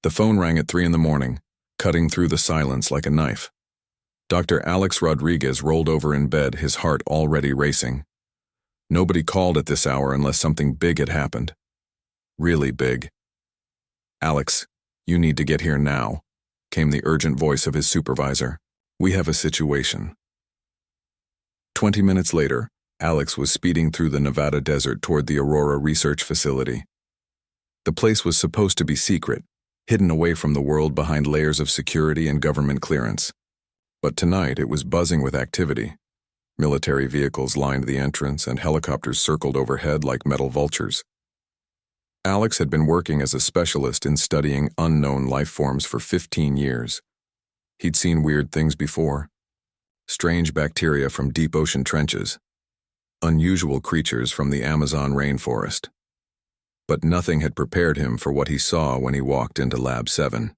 The phone rang at 3 in the morning, cutting through the silence like a knife. Dr. Alex Rodriguez rolled over in bed, his heart already racing. Nobody called at this hour unless something big had happened. Really big. "Alex, you need to get here now," came the urgent voice of his supervisor. "We have a situation." 20 minutes later, Alex was speeding through the Nevada desert toward the Aurora Research Facility. The place was supposed to be secret, hidden away from the world behind layers of security and government clearance. But tonight it was buzzing with activity. Military vehicles lined the entrance and helicopters circled overhead like metal vultures. Alex had been working as a specialist in studying unknown life forms for 15 years. He'd seen weird things before. Strange bacteria from deep ocean trenches. Unusual creatures from the Amazon rainforest. But nothing had prepared him for what he saw when he walked into Lab 7.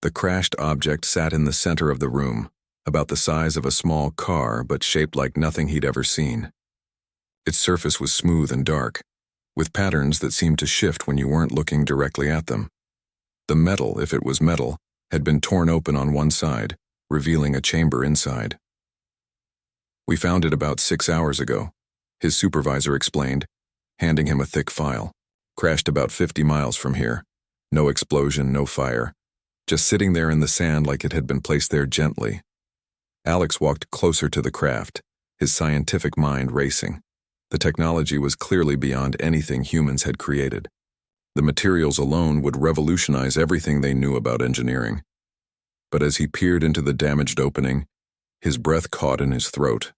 The crashed object sat in the center of the room, about the size of a small car but shaped like nothing he'd ever seen. Its surface was smooth and dark, with patterns that seemed to shift when you weren't looking directly at them. The metal, if it was metal, had been torn open on one side, revealing a chamber inside. "We found it about 6 hours ago," his supervisor explained, handing him a thick file. "Crashed about 50 miles from here. No explosion, no fire. Just sitting there in the sand like it had been placed there gently." Alex walked closer to the craft, his scientific mind racing. The technology was clearly beyond anything humans had created. The materials alone would revolutionize everything they knew about engineering. But as he peered into the damaged opening, his breath caught in his throat.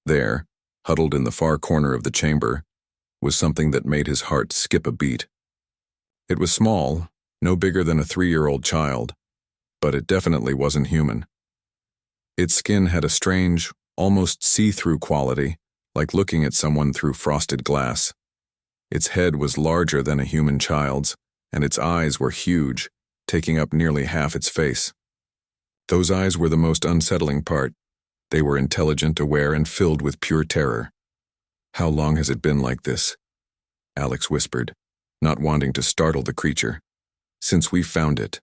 There, huddled in the far corner of the chamber, was something that made his heart skip a beat. It was small, no bigger than a 3-year-old child, but it definitely wasn't human. Its skin had a strange, almost see-through quality, like looking at someone through frosted glass. Its head was larger than a human child's, and its eyes were huge, taking up nearly half its face. Those eyes were the most unsettling part. They were intelligent, aware, and filled with pure terror. "How long has it been like this?" Alex whispered, not wanting to startle the creature. "Since we found it.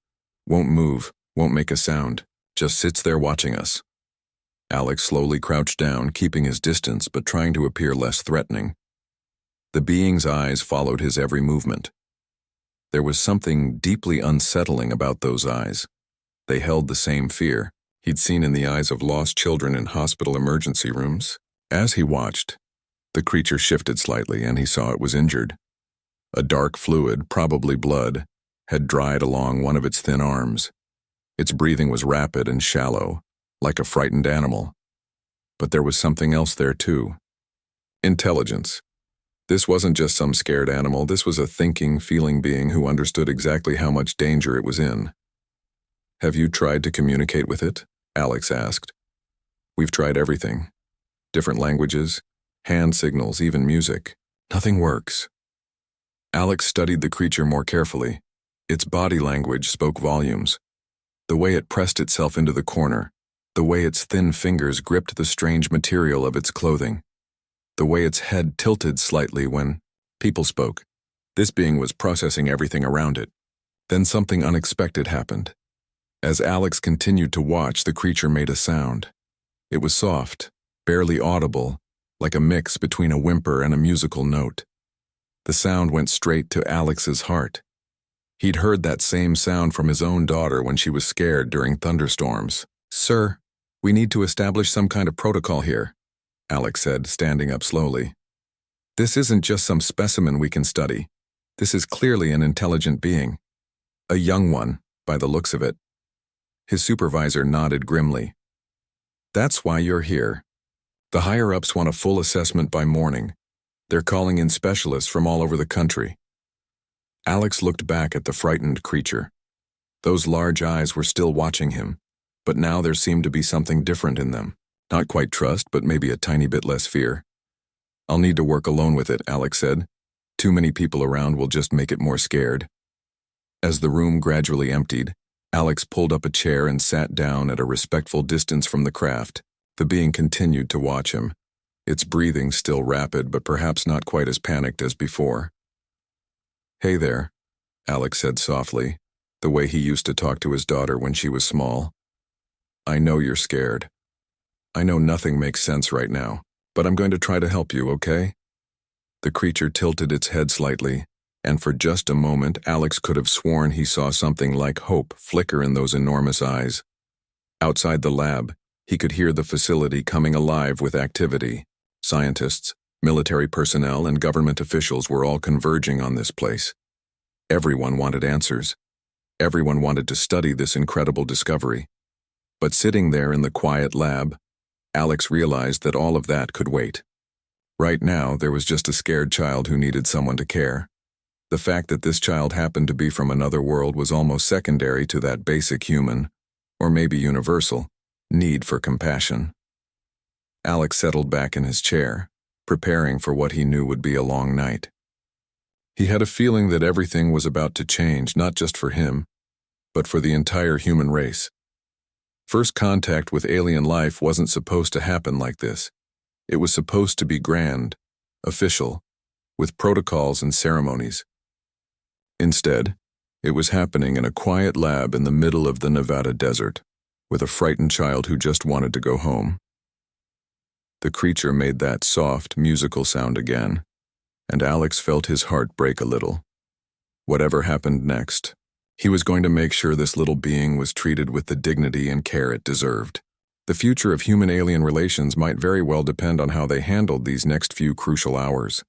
Won't move, won't make a sound, just sits there watching us." Alex slowly crouched down, keeping his distance but trying to appear less threatening. The being's eyes followed his every movement. There was something deeply unsettling about those eyes. They held the same fear he'd seen in the eyes of lost children in hospital emergency rooms. As he watched, the creature shifted slightly and he saw it was injured. A dark fluid, probably blood, had dried along one of its thin arms. Its breathing was rapid and shallow, like a frightened animal. But there was something else there too. Intelligence. This wasn't just some scared animal, this was a thinking, feeling being who understood exactly how much danger it was in. "Have you tried to communicate with it?" Alex asked. "We've tried everything. Different languages, hand signals, even music. Nothing works." Alex studied the creature more carefully. Its body language spoke volumes. The way it pressed itself into the corner, the way its thin fingers gripped the strange material of its clothing, the way its head tilted slightly when people spoke. This being was processing everything around it. Then something unexpected happened. As Alex continued to watch, the creature made a sound. It was soft, barely audible, like a mix between a whimper and a musical note. The sound went straight to Alex's heart. He'd heard that same sound from his own daughter when she was scared during thunderstorms. "Sir, we need to establish some kind of protocol here," Alex said, standing up slowly. "This isn't just some specimen we can study. This is clearly an intelligent being. A young one, by the looks of it." His supervisor nodded grimly. "That's why you're here. The higher-ups want a full assessment by morning. They're calling in specialists from all over the country." Alex looked back at the frightened creature. Those large eyes were still watching him, but now there seemed to be something different in them. Not quite trust, but maybe a tiny bit less fear. "I'll need to work alone with it," Alex said. "Too many people around will just make it more scared." As the room gradually emptied, Alex pulled up a chair and sat down at a respectful distance from the craft. The being continued to watch him, its breathing still rapid but perhaps not quite as panicked as before. "Hey there," Alex said softly, the way he used to talk to his daughter when she was small. I know you're scared. I know nothing makes sense right now, but I'm going to try to help you, okay? The creature tilted its head slightly, and for just a moment Alex could have sworn he saw something like hope flicker in those enormous eyes. Outside the lab, he could hear the facility coming alive with activity. Scientists, military personnel, and government officials were all converging on this place. Everyone wanted answers. Everyone wanted to study this incredible discovery. But sitting there in the quiet lab, Alex realized that all of that could wait. Right now, there was just a scared child who needed someone to care. The fact that this child happened to be from another world was almost secondary to that basic human, or maybe universal, need for compassion. Alex settled back in his chair, preparing for what he knew would be a long night. He had a feeling that everything was about to change, not just for him, but for the entire human race. First contact with alien life wasn't supposed to happen like this. It was supposed to be grand, official, with protocols and ceremonies. Instead, it was happening in a quiet lab in the middle of the Nevada desert, with a frightened child who just wanted to go home. The creature made that soft, musical sound again, and Alex felt his heart break a little. Whatever happened next, he was going to make sure this little being was treated with the dignity and care it deserved. The future of human-alien relations might very well depend on how they handled these next few crucial hours.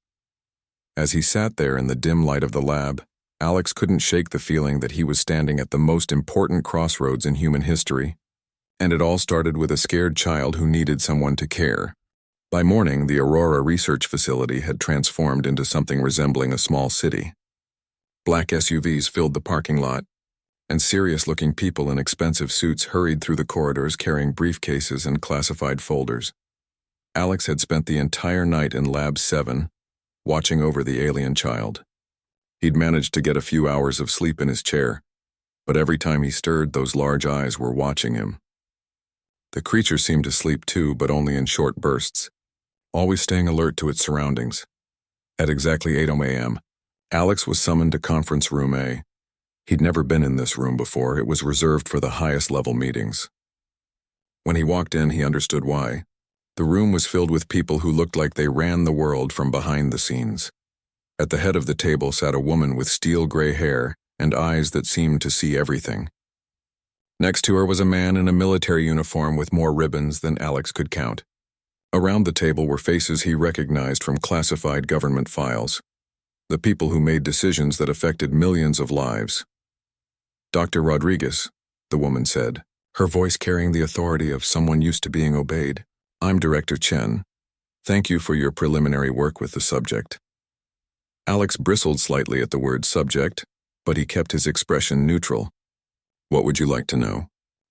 As he sat there in the dim light of the lab, Alex couldn't shake the feeling that he was standing at the most important crossroads in human history. And it all started with a scared child who needed someone to care. By morning, the Aurora Research Facility had transformed into something resembling a small city. Black SUVs filled the parking lot, and serious-looking people in expensive suits hurried through the corridors carrying briefcases and classified folders. Alex had spent the entire night in Lab 7, watching over the alien child. He'd managed to get a few hours of sleep in his chair, but every time he stirred, those large eyes were watching him. The creature seemed to sleep too, but only in short bursts, always staying alert to its surroundings. At exactly 8 a.m., Alex was summoned to Conference Room A. He'd never been in this room before. It was reserved for the highest-level meetings. When he walked in, he understood why. The room was filled with people who looked like they ran the world from behind the scenes. At the head of the table sat a woman with steel-gray hair and eyes that seemed to see everything. Next to her was a man in a military uniform with more ribbons than Alex could count. Around the table were faces he recognized from classified government files, the people who made decisions that affected millions of lives. Dr. Rodriguez, the woman said, her voice carrying the authority of someone used to being obeyed. I'm Director Chen. Thank you for your preliminary work with the subject. Alex bristled slightly at the word subject, but he kept his expression neutral. What would you like to know?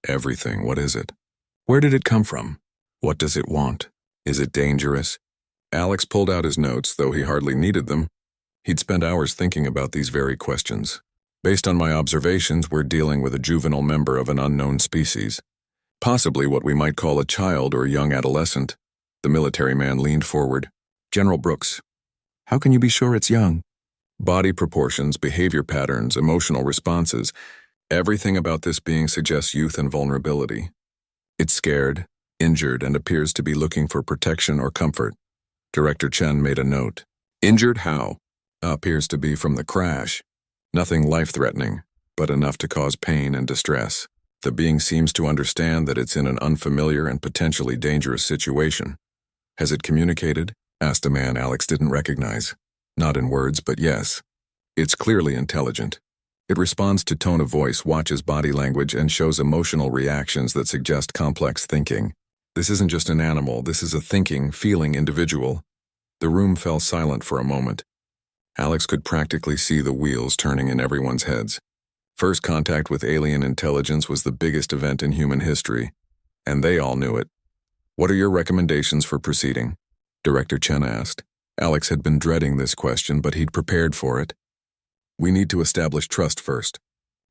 Everything. What is it? Where did it come from? What does it want? Is it dangerous? Alex pulled out his notes, though he hardly needed them. He'd spent hours thinking about these very questions. Based on my observations, we're dealing with a juvenile member of an unknown species. Possibly what we might call a child or young adolescent. The military man leaned forward. General Brooks, how can you be sure it's young? Body proportions, behavior patterns, emotional responses. Everything about this being suggests youth and vulnerability. It's scared, injured, and appears to be looking for protection or comfort. Director Chen made a note. Injured how? Appears to be from the crash. Nothing life-threatening, but enough to cause pain and distress. The being seems to understand that it's in an unfamiliar and potentially dangerous situation. Has it communicated? Asked a man Alex didn't recognize. Not in words, but yes. It's clearly intelligent. It responds to tone of voice, watches body language, and shows emotional reactions that suggest complex thinking. This isn't just an animal, this is a thinking, feeling individual. The room fell silent for a moment. Alex could practically see the wheels turning in everyone's heads. First contact with alien intelligence was the biggest event in human history, and they all knew it. What are your recommendations for proceeding? Director Chen asked. Alex had been dreading this question, but he'd prepared for it. We need to establish trust first.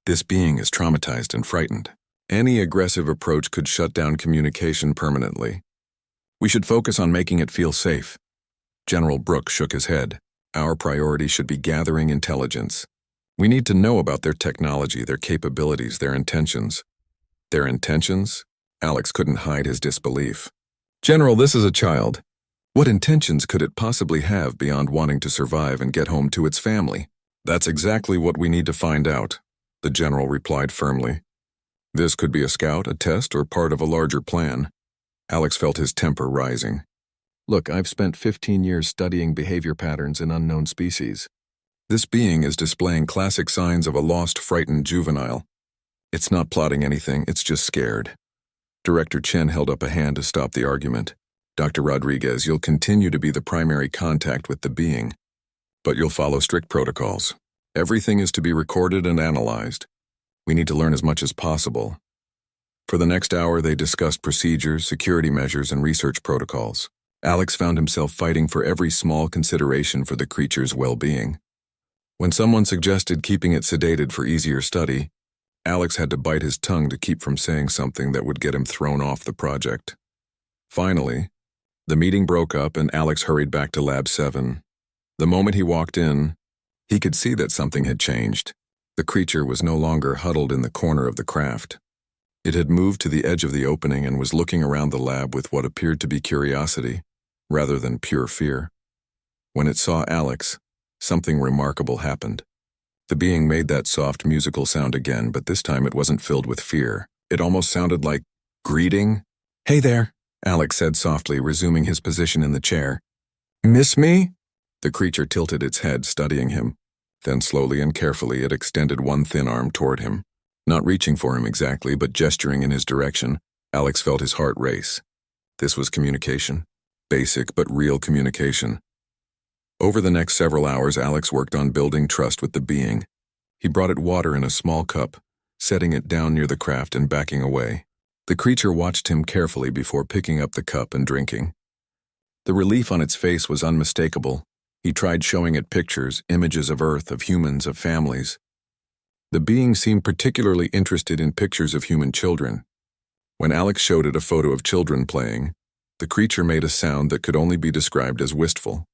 This being is traumatized and frightened. Any aggressive approach could shut down communication permanently. We should focus on making it feel safe. General Brooks shook his head. Our priority should be gathering intelligence. We need to know about their technology, their capabilities, their intentions. Their intentions? Alex couldn't hide his disbelief. General, this is a child. What intentions could it possibly have beyond wanting to survive and get home to its family? That's exactly what we need to find out, the general replied firmly. This could be a scout, a test, or part of a larger plan. Alex felt his temper rising. Look, I've spent 15 years studying behavior patterns in unknown species. This being is displaying classic signs of a lost, frightened juvenile. It's not plotting anything, it's just scared. Director Chen held up a hand to stop the argument. Dr. Rodriguez, you'll continue to be the primary contact with the being, but you'll follow strict protocols. Everything is to be recorded and analyzed. We need to learn as much as possible. For the next hour, they discussed procedures, security measures, and research protocols. Alex found himself fighting for every small consideration for the creature's well-being. When someone suggested keeping it sedated for easier study, Alex had to bite his tongue to keep from saying something that would get him thrown off the project. Finally, the meeting broke up and Alex hurried back to Lab 7. The moment he walked in, he could see that something had changed. The creature was no longer huddled in the corner of the craft. It had moved to the edge of the opening and was looking around the lab with what appeared to be curiosity, rather than pure fear. When it saw Alex, something remarkable happened. The being made that soft musical sound again, but this time it wasn't filled with fear. It almost sounded like greeting. "Hey there," Alex said softly, resuming his position in the chair. "Miss me?" The creature tilted its head, studying him. Then slowly and carefully it extended one thin arm toward him. Not reaching for him exactly, but gesturing in his direction, Alex felt his heart race. This was communication. Basic but real communication. Over the next several hours, Alex worked on building trust with the being. He brought it water in a small cup, setting it down near the craft and backing away. The creature watched him carefully before picking up the cup and drinking. The relief on its face was unmistakable. He tried showing it pictures, images of Earth, of humans, of families. The being seemed particularly interested in pictures of human children. When Alex showed it a photo of children playing, the creature made a sound that could only be described as wistful.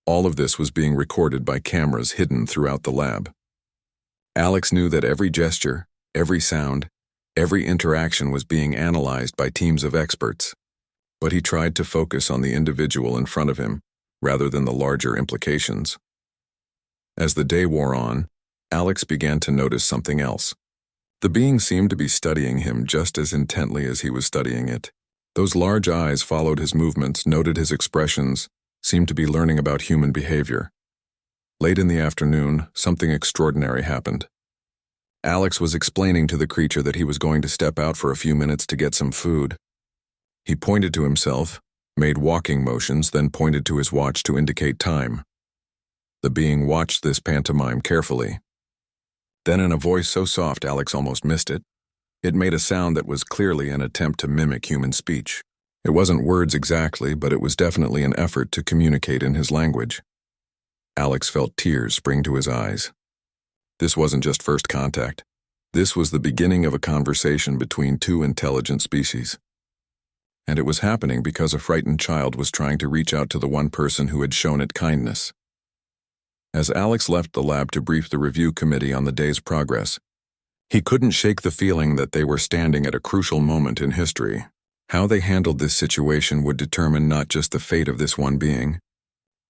All of this was being recorded by cameras hidden throughout the lab. Alex knew that every gesture, every sound, every interaction was being analyzed by teams of experts, but he tried to focus on the individual in front of him, rather than the larger implications. As the day wore on, Alex began to notice something else. The being seemed to be studying him just as intently as he was studying it. Those large eyes followed his movements, noted his expressions, seemed to be learning about human behavior. Late in the afternoon, something extraordinary happened. Alex was explaining to the creature that he was going to step out for a few minutes to get some food. He pointed to himself, made walking motions, then pointed to his watch to indicate time. The being watched this pantomime carefully. Then in a voice so soft Alex almost missed it, it made a sound that was clearly an attempt to mimic human speech. It wasn't words exactly, but it was definitely an effort to communicate in his language. Alex felt tears spring to his eyes. This wasn't just first contact. This was the beginning of a conversation between two intelligent species. And it was happening because a frightened child was trying to reach out to the one person who had shown it kindness. As Alex left the lab to brief the review committee on the day's progress, he couldn't shake the feeling that they were standing at a crucial moment in history. How they handled this situation would determine not just the fate of this one being,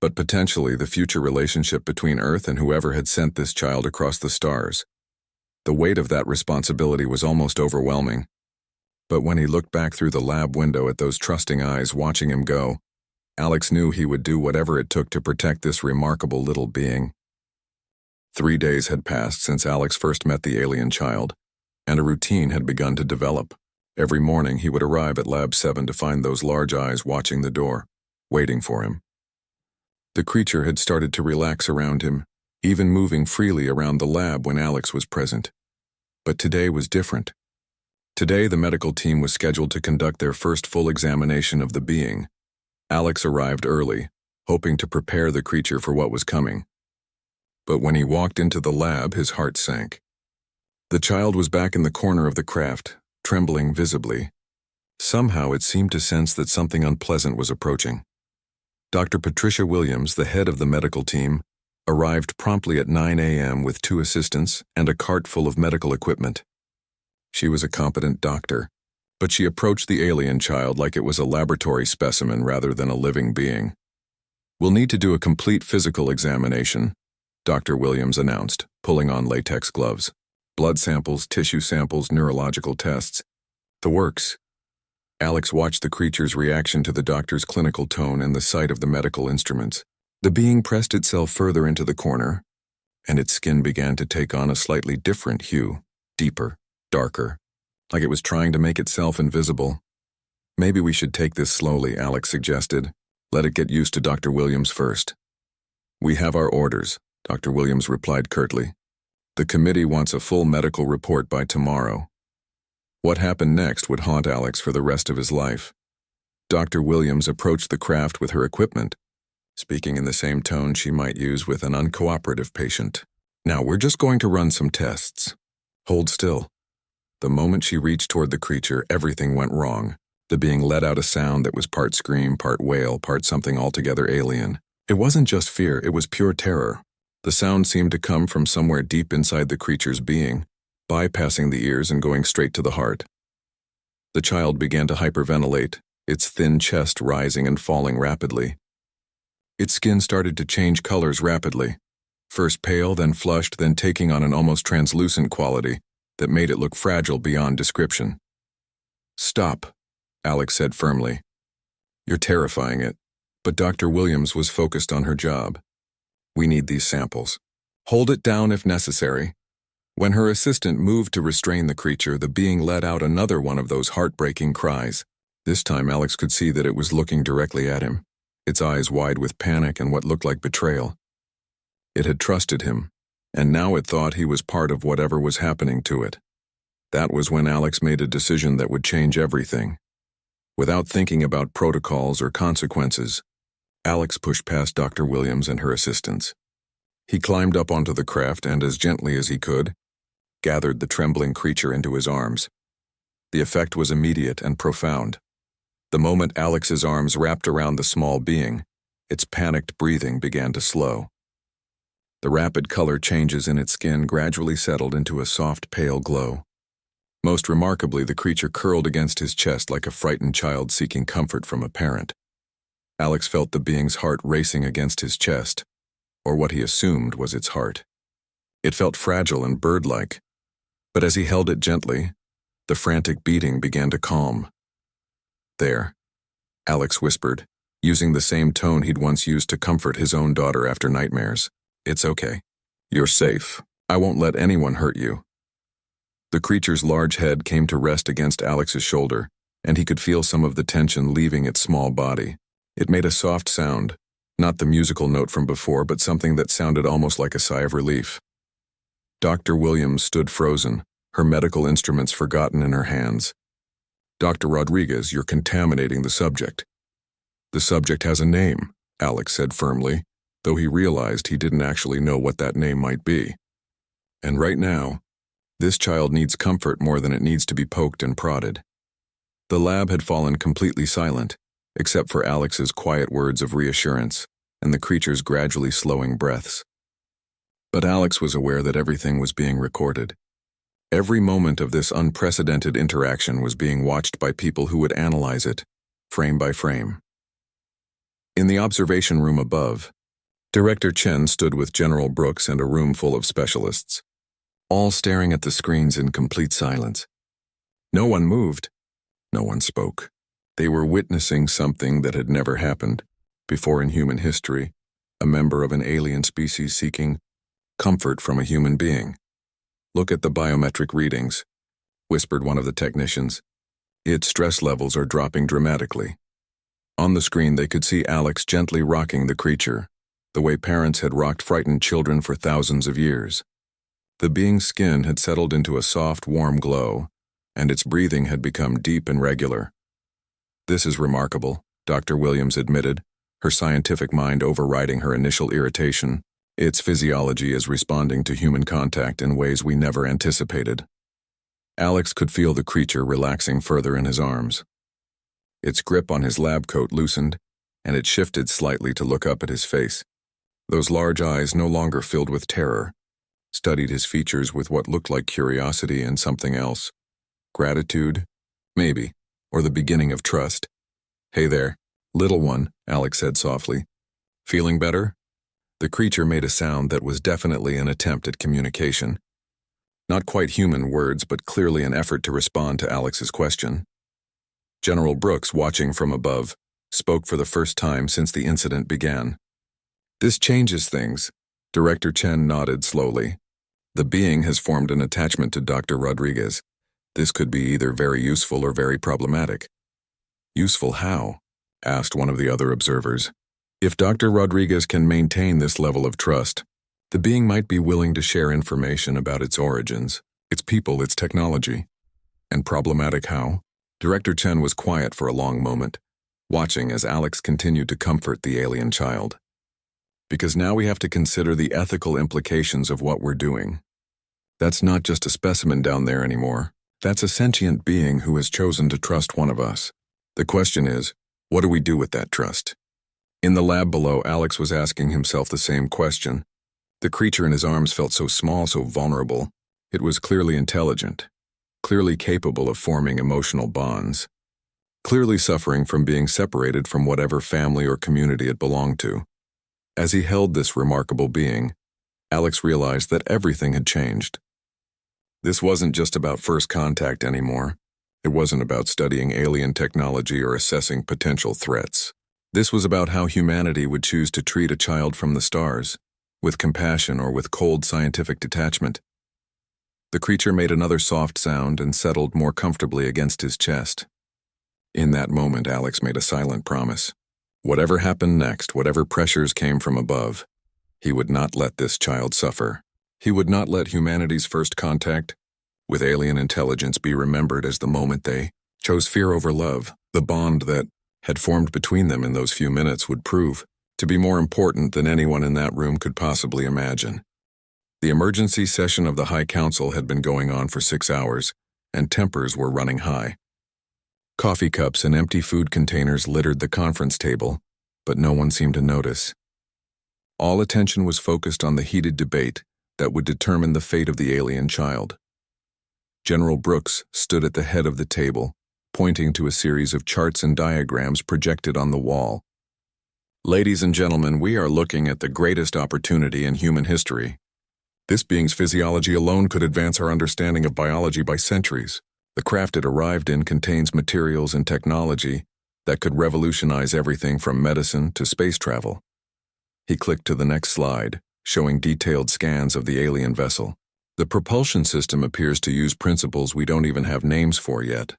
but potentially the future relationship between Earth and whoever had sent this child across the stars. The weight of that responsibility was almost overwhelming. But when he looked back through the lab window at those trusting eyes watching him go, Alex knew he would do whatever it took to protect this remarkable little being. 3 days had passed since Alex first met the alien child, and a routine had begun to develop. Every morning he would arrive at Lab 7 to find those large eyes watching the door, waiting for him. The creature had started to relax around him, even moving freely around the lab when Alex was present. But today was different. Today the medical team was scheduled to conduct their first full examination of the being. Alex arrived early, hoping to prepare the creature for what was coming. But when he walked into the lab, his heart sank. The child was back in the corner of the craft, trembling visibly. Somehow it seemed to sense that something unpleasant was approaching. Dr. Patricia Williams, the head of the medical team, arrived promptly at 9 a.m. with 2 assistants and a cart full of medical equipment. She was a competent doctor, but she approached the alien child like it was a laboratory specimen rather than a living being. "We'll need to do a complete physical examination," Dr. Williams announced, pulling on latex gloves. "Blood samples, tissue samples, neurological tests. The works." Alex watched the creature's reaction to the doctor's clinical tone and the sight of the medical instruments. The being pressed itself further into the corner, and its skin began to take on a slightly different hue, deeper, darker, like it was trying to make itself invisible. "Maybe we should take this slowly," Alex suggested. "Let it get used to Dr. Williams first." "We have our orders," Dr. Williams replied curtly. "The committee wants a full medical report by tomorrow." What happened next would haunt Alex for the rest of his life. Dr. Williams approached the craft with her equipment, speaking in the same tone she might use with an uncooperative patient. "Now, we're just going to run some tests. Hold still." The moment she reached toward the creature, everything went wrong. The being let out a sound that was part scream, part wail, part something altogether alien. It wasn't just fear, it was pure terror. The sound seemed to come from somewhere deep inside the creature's being, bypassing the ears and going straight to the heart. The child began to hyperventilate, its thin chest rising and falling rapidly. Its skin started to change colors rapidly, first pale, then flushed, then taking on an almost translucent quality that made it look fragile beyond description. "Stop," Alex said firmly. "You're terrifying it." But Dr. Williams was focused on her job. "We need these samples. Hold it down if necessary." When her assistant moved to restrain the creature, the being let out another one of those heartbreaking cries. This time Alex could see that it was looking directly at him, its eyes wide with panic and what looked like betrayal. It had trusted him, and now it thought he was part of whatever was happening to it. That was when Alex made a decision that would change everything. Without thinking about protocols or consequences, Alex pushed past Dr. Williams and her assistants. He climbed up onto the craft and, as gently as he could, gathered the trembling creature into his arms. The effect was immediate and profound. The moment Alex's arms wrapped around the small being, its panicked breathing began to slow. The rapid color changes in its skin gradually settled into a soft, pale glow. Most remarkably, the creature curled against his chest like a frightened child seeking comfort from a parent. Alex felt the being's heart racing against his chest, or what he assumed was its heart. It felt fragile and bird-like, but as he held it gently, the frantic beating began to calm. "There," Alex whispered, using the same tone he'd once used to comfort his own daughter after nightmares. "It's okay. You're safe. I won't let anyone hurt you." The creature's large head came to rest against Alex's shoulder, and he could feel some of the tension leaving its small body. It made a soft sound, not the musical note from before, but something that sounded almost like a sigh of relief. Dr. Williams stood frozen, her medical instruments forgotten in her hands. "Dr. Rodriguez, you're contaminating the subject." "The subject has a name," Alex said firmly, though he realized he didn't actually know what that name might be. "And right now, this child needs comfort more than it needs to be poked and prodded." The lab had fallen completely silent, except for Alex's quiet words of reassurance and the creature's gradually slowing breaths. But Alex was aware that everything was being recorded. Every moment of this unprecedented interaction was being watched by people who would analyze it, frame by frame. In the observation room above, Director Chen stood with General Brooks and a room full of specialists, all staring at the screens in complete silence. No one moved. No one spoke. They were witnessing something that had never happened before in human history, a member of an alien species seeking comfort from a human being. "Look at the biometric readings," whispered one of the technicians. "Its stress levels are dropping dramatically." On the screen they could see Alex gently rocking the creature, the way parents had rocked frightened children for thousands of years. The being's skin had settled into a soft, warm glow, and its breathing had become deep and regular. "This is remarkable," Dr. Williams admitted, her scientific mind overriding her initial irritation. "Its physiology is responding to human contact in ways we never anticipated." Alex could feel the creature relaxing further in his arms. Its grip on his lab coat loosened, and it shifted slightly to look up at his face. Those large eyes, no longer filled with terror, studied his features with what looked like curiosity and something else. Gratitude? Maybe. Or the beginning of trust. "Hey there, little one," Alex said softly. "Feeling better?" The creature made a sound that was definitely an attempt at communication. Not quite human words, but clearly an effort to respond to Alex's question. General Brooks, watching from above, spoke for the first time since the incident began. "This changes things." Director Chen nodded slowly. "The being has formed an attachment to Dr. Rodriguez. This could be either very useful or very problematic." "Useful how?" asked one of the other observers. "If Dr. Rodriguez can maintain this level of trust, the being might be willing to share information about its origins, its people, its technology." "And problematic how?" Director Chen was quiet for a long moment, watching as Alex continued to comfort the alien child. "Because now we have to consider the ethical implications of what we're doing. That's not just a specimen down there anymore. That's a sentient being who has chosen to trust one of us. The question is, what do we do with that trust?" In the lab below, Alex was asking himself the same question. The creature in his arms felt so small, so vulnerable. It was clearly intelligent, clearly capable of forming emotional bonds, clearly suffering from being separated from whatever family or community it belonged to. As he held this remarkable being, Alex realized that everything had changed. This wasn't just about first contact anymore. It wasn't about studying alien technology or assessing potential threats. This was about how humanity would choose to treat a child from the stars, with compassion or with cold scientific detachment. The creature made another soft sound and settled more comfortably against his chest. In that moment, Alex made a silent promise. Whatever happened next, whatever pressures came from above, he would not let this child suffer. He would not let humanity's first contact with alien intelligence be remembered as the moment they chose fear over love. The bond that had formed between them in those few minutes would prove to be more important than anyone in that room could possibly imagine. The emergency session of the High Council had been going on for 6 hours, and tempers were running high. Coffee cups and empty food containers littered the conference table, but no one seemed to notice. All attention was focused on the heated debate that would determine the fate of the alien child. General Brooks stood at the head of the table, pointing to a series of charts and diagrams projected on the wall. "Ladies and gentlemen, we are looking at the greatest opportunity in human history. This being's physiology alone could advance our understanding of biology by centuries. The craft it arrived in contains materials and technology that could revolutionize everything from medicine to space travel." He clicked to the next slide, showing detailed scans of the alien vessel. "The propulsion system appears to use principles we don't even have names for yet.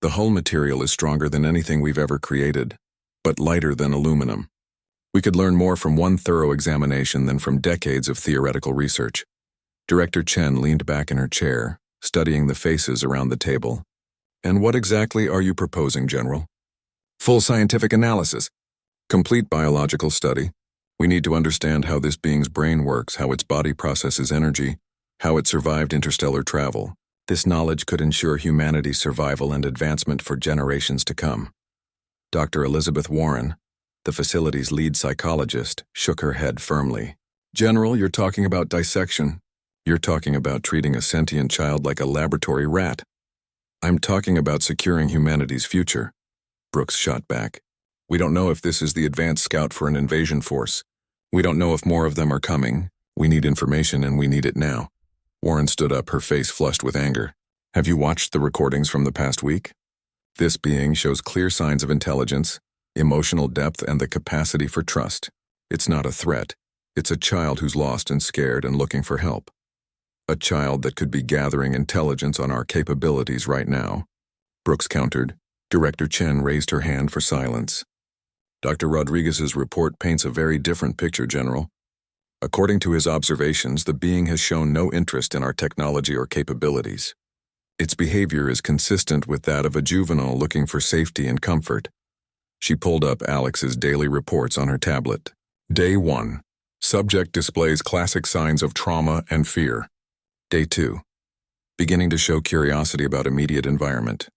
The hull material is stronger than anything we've ever created, but lighter than aluminum. We could learn more from one thorough examination than from decades of theoretical research." Director Chen leaned back in her chair, studying the faces around the table. "And what exactly are you proposing, General?" "Full scientific analysis. Complete biological study. We need to understand how this being's brain works, how its body processes energy, how it survived interstellar travel. This knowledge could ensure humanity's survival and advancement for generations to come." Dr. Elizabeth Warren, the facility's lead psychologist, shook her head firmly. "General, you're talking about dissection. You're talking about treating a sentient child like a laboratory rat." "I'm talking about securing humanity's future," Brooks shot back. "We don't know if this is the advanced scout for an invasion force. We don't know if more of them are coming. We need information, and we need it now." Warren stood up, her face flushed with anger. "Have you watched the recordings from the past week? This being shows clear signs of intelligence, emotional depth, and the capacity for trust. It's not a threat. It's a child who's lost and scared and looking for help. A child that could be gathering intelligence on our capabilities right now." Brooks countered. Director Chen raised her hand for silence. "Dr. Rodriguez's report paints a very different picture, General. According to his observations, the being has shown no interest in our technology or capabilities. Its behavior is consistent with that of a juvenile looking for safety and comfort." She pulled up Alex's daily reports on her tablet. Day 1. Subject displays classic signs of trauma and fear. Day 2. Beginning to show curiosity about immediate environment.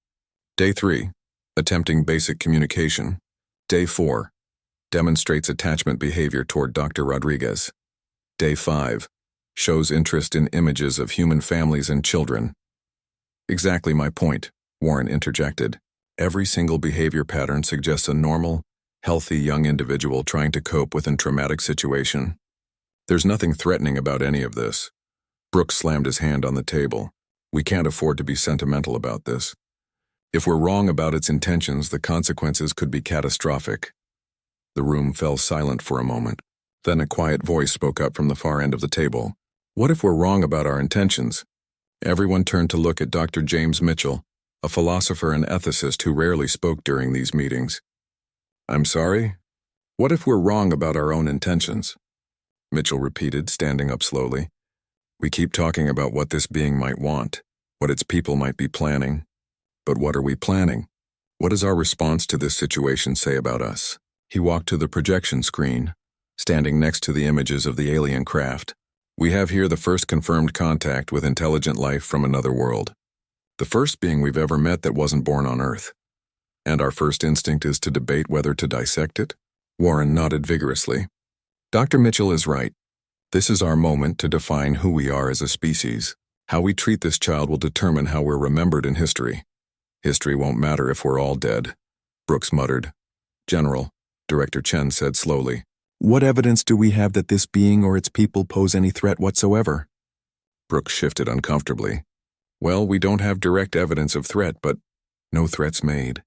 Day 3. Attempting basic communication. Day 4. Demonstrates attachment behavior toward Dr. Rodriguez. Day 5. Shows interest in images of human families and children. Exactly my point, Warren interjected. Every single behavior pattern suggests a normal, healthy young individual trying to cope with a traumatic situation. There's nothing threatening about any of this. Brooks slammed his hand on the table. We can't afford to be sentimental about this. If we're wrong about its intentions, the consequences could be catastrophic. The room fell silent for a moment. Then a quiet voice spoke up from the far end of the table. What if we're wrong about our intentions? Everyone turned to look at Dr. James Mitchell, a philosopher and ethicist who rarely spoke during these meetings. I'm sorry? What if we're wrong about our own intentions? Mitchell repeated, standing up slowly. We keep talking about what this being might want, what its people might be planning. But what are we planning? What does our response to this situation say about us? He walked to the projection screen, standing next to the images of the alien craft. We have here the first confirmed contact with intelligent life from another world. The first being we've ever met that wasn't born on Earth. And our first instinct is to debate whether to dissect it? Warren nodded vigorously. Dr. Mitchell is right. This is our moment to define who we are as a species. How we treat this child will determine how we're remembered in history. History won't matter if we're all dead, Brooks muttered. General, Director Chen said slowly. What evidence do we have that this being or its people pose any threat whatsoever? Brooks shifted uncomfortably. Well, we don't have direct evidence of threat, but no threats made.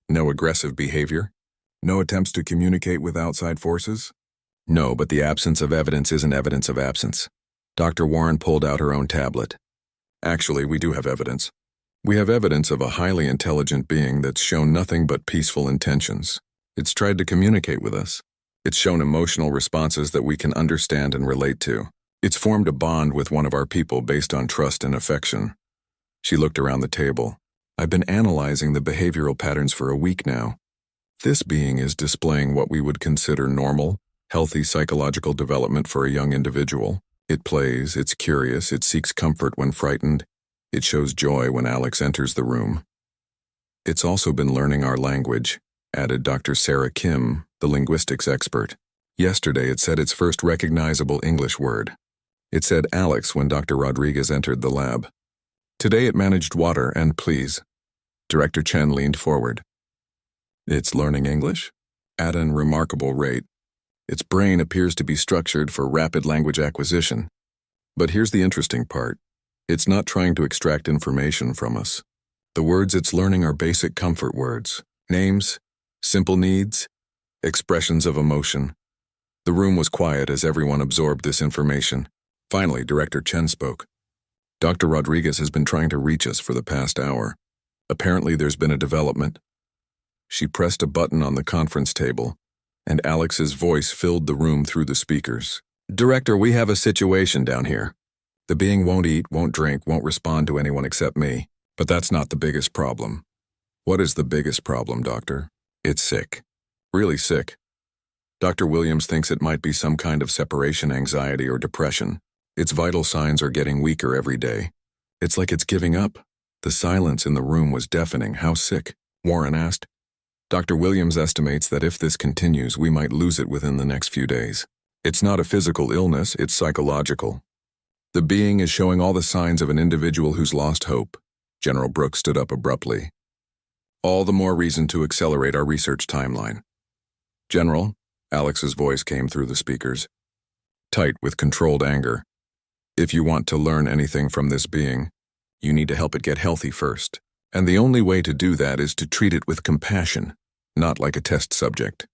No aggressive behavior? No attempts to communicate with outside forces? No, but the absence of evidence isn't evidence of absence. Dr. Warren pulled out her own tablet. Actually, we do have evidence. We have evidence of a highly intelligent being that's shown nothing but peaceful intentions. It's tried to communicate with us. It's shown emotional responses that we can understand and relate to. It's formed a bond with one of our people based on trust and affection. She looked around the table. I've been analyzing the behavioral patterns for a week now. This being is displaying what we would consider normal, healthy psychological development for a young individual. It plays, it's curious, it seeks comfort when frightened. It shows joy when Alex enters the room. It's also been learning our language, added Dr. Sarah Kim, the linguistics expert. Yesterday it said its first recognizable English word. It said Alex when Dr. Rodriguez entered the lab. Today it managed water and please. Director Chen leaned forward. It's learning English? At an remarkable rate. Its brain appears to be structured for rapid language acquisition. But here's the interesting part. It's not trying to extract information from us. The words it's learning are basic comfort words. Names, simple needs, expressions of emotion. The room was quiet as everyone absorbed this information. Finally, Director Chen spoke. Dr. Rodriguez has been trying to reach us for the past hour. Apparently there's been a development. She pressed a button on the conference table, and Alex's voice filled the room through the speakers. Director, we have a situation down here. The being won't eat, won't drink, won't respond to anyone except me. But that's not the biggest problem. What is the biggest problem, Doctor? It's sick. Really sick. Dr. Williams thinks it might be some kind of separation anxiety or depression. Its vital signs are getting weaker every day. It's like it's giving up. The silence in the room was deafening. How sick? Warren asked. Dr. Williams estimates that if this continues, we might lose it within the next few days. It's not a physical illness, it's psychological. The being is showing all the signs of an individual who's lost hope. General Brooks stood up abruptly. All the more reason to accelerate our research timeline. General, Alex's voice came through the speakers, tight with controlled anger. If you want to learn anything from this being, you need to help it get healthy first. And the only way to do that is to treat it with compassion, not like a test subject.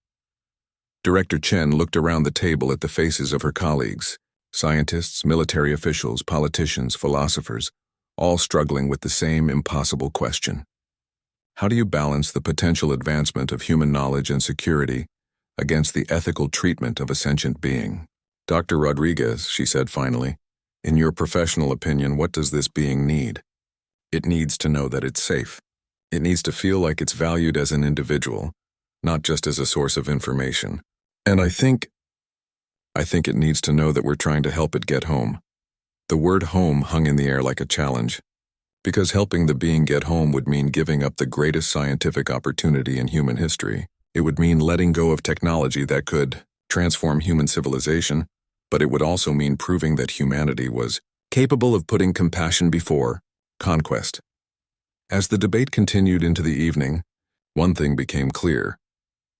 Director Chen looked around the table at the faces of her colleagues, scientists, military officials, politicians, philosophers, all struggling with the same impossible question. How do you balance the potential advancement of human knowledge and security against the ethical treatment of a sentient being? Dr. Rodriguez, she said finally, in your professional opinion, what does this being need? It needs to know that it's safe. It needs to feel like it's valued as an individual, not just as a source of information. And I think it needs to know that we're trying to help it get home. The word home hung in the air like a challenge, because helping the being get home would mean giving up the greatest scientific opportunity in human history. It would mean letting go of technology that could transform human civilization, but it would also mean proving that humanity was capable of putting compassion before conquest. As the debate continued into the evening, one thing became clear.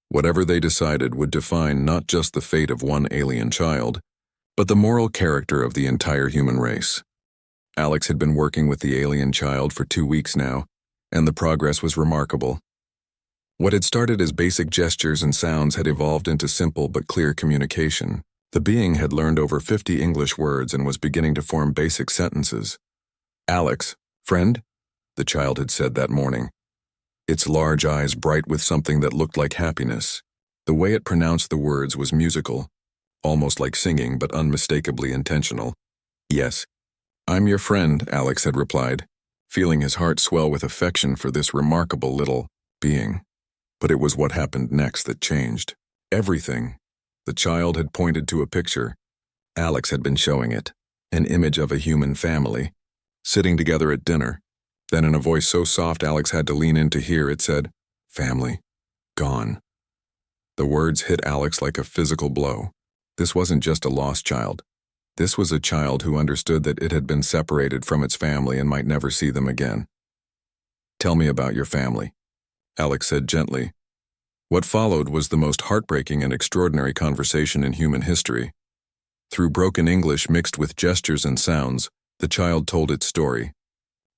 Whatever they decided would define not just the fate of one alien child, but the moral character of the entire human race. Alex had been working with the alien child for 2 weeks now, and the progress was remarkable. What had started as basic gestures and sounds had evolved into simple but clear communication. The being had learned over 50 English words and was beginning to form basic sentences. "Alex, friend?" the child had said that morning, its large eyes bright with something that looked like happiness. The way it pronounced the words was musical, almost like singing but unmistakably intentional. "Yes, I'm your friend," Alex had replied, feeling his heart swell with affection for this remarkable little being. But it was what happened next that changed everything. The child had pointed to a picture. Alex had been showing it, an image of a human family, sitting together at dinner. Then in a voice so soft Alex had to lean in to hear, it said, "Family. Gone." The words hit Alex like a physical blow. This wasn't just a lost child. This was a child who understood that it had been separated from its family and might never see them again. "Tell me about your family," Alex said gently. What followed was the most heartbreaking and extraordinary conversation in human history. Through broken English mixed with gestures and sounds, the child told its story.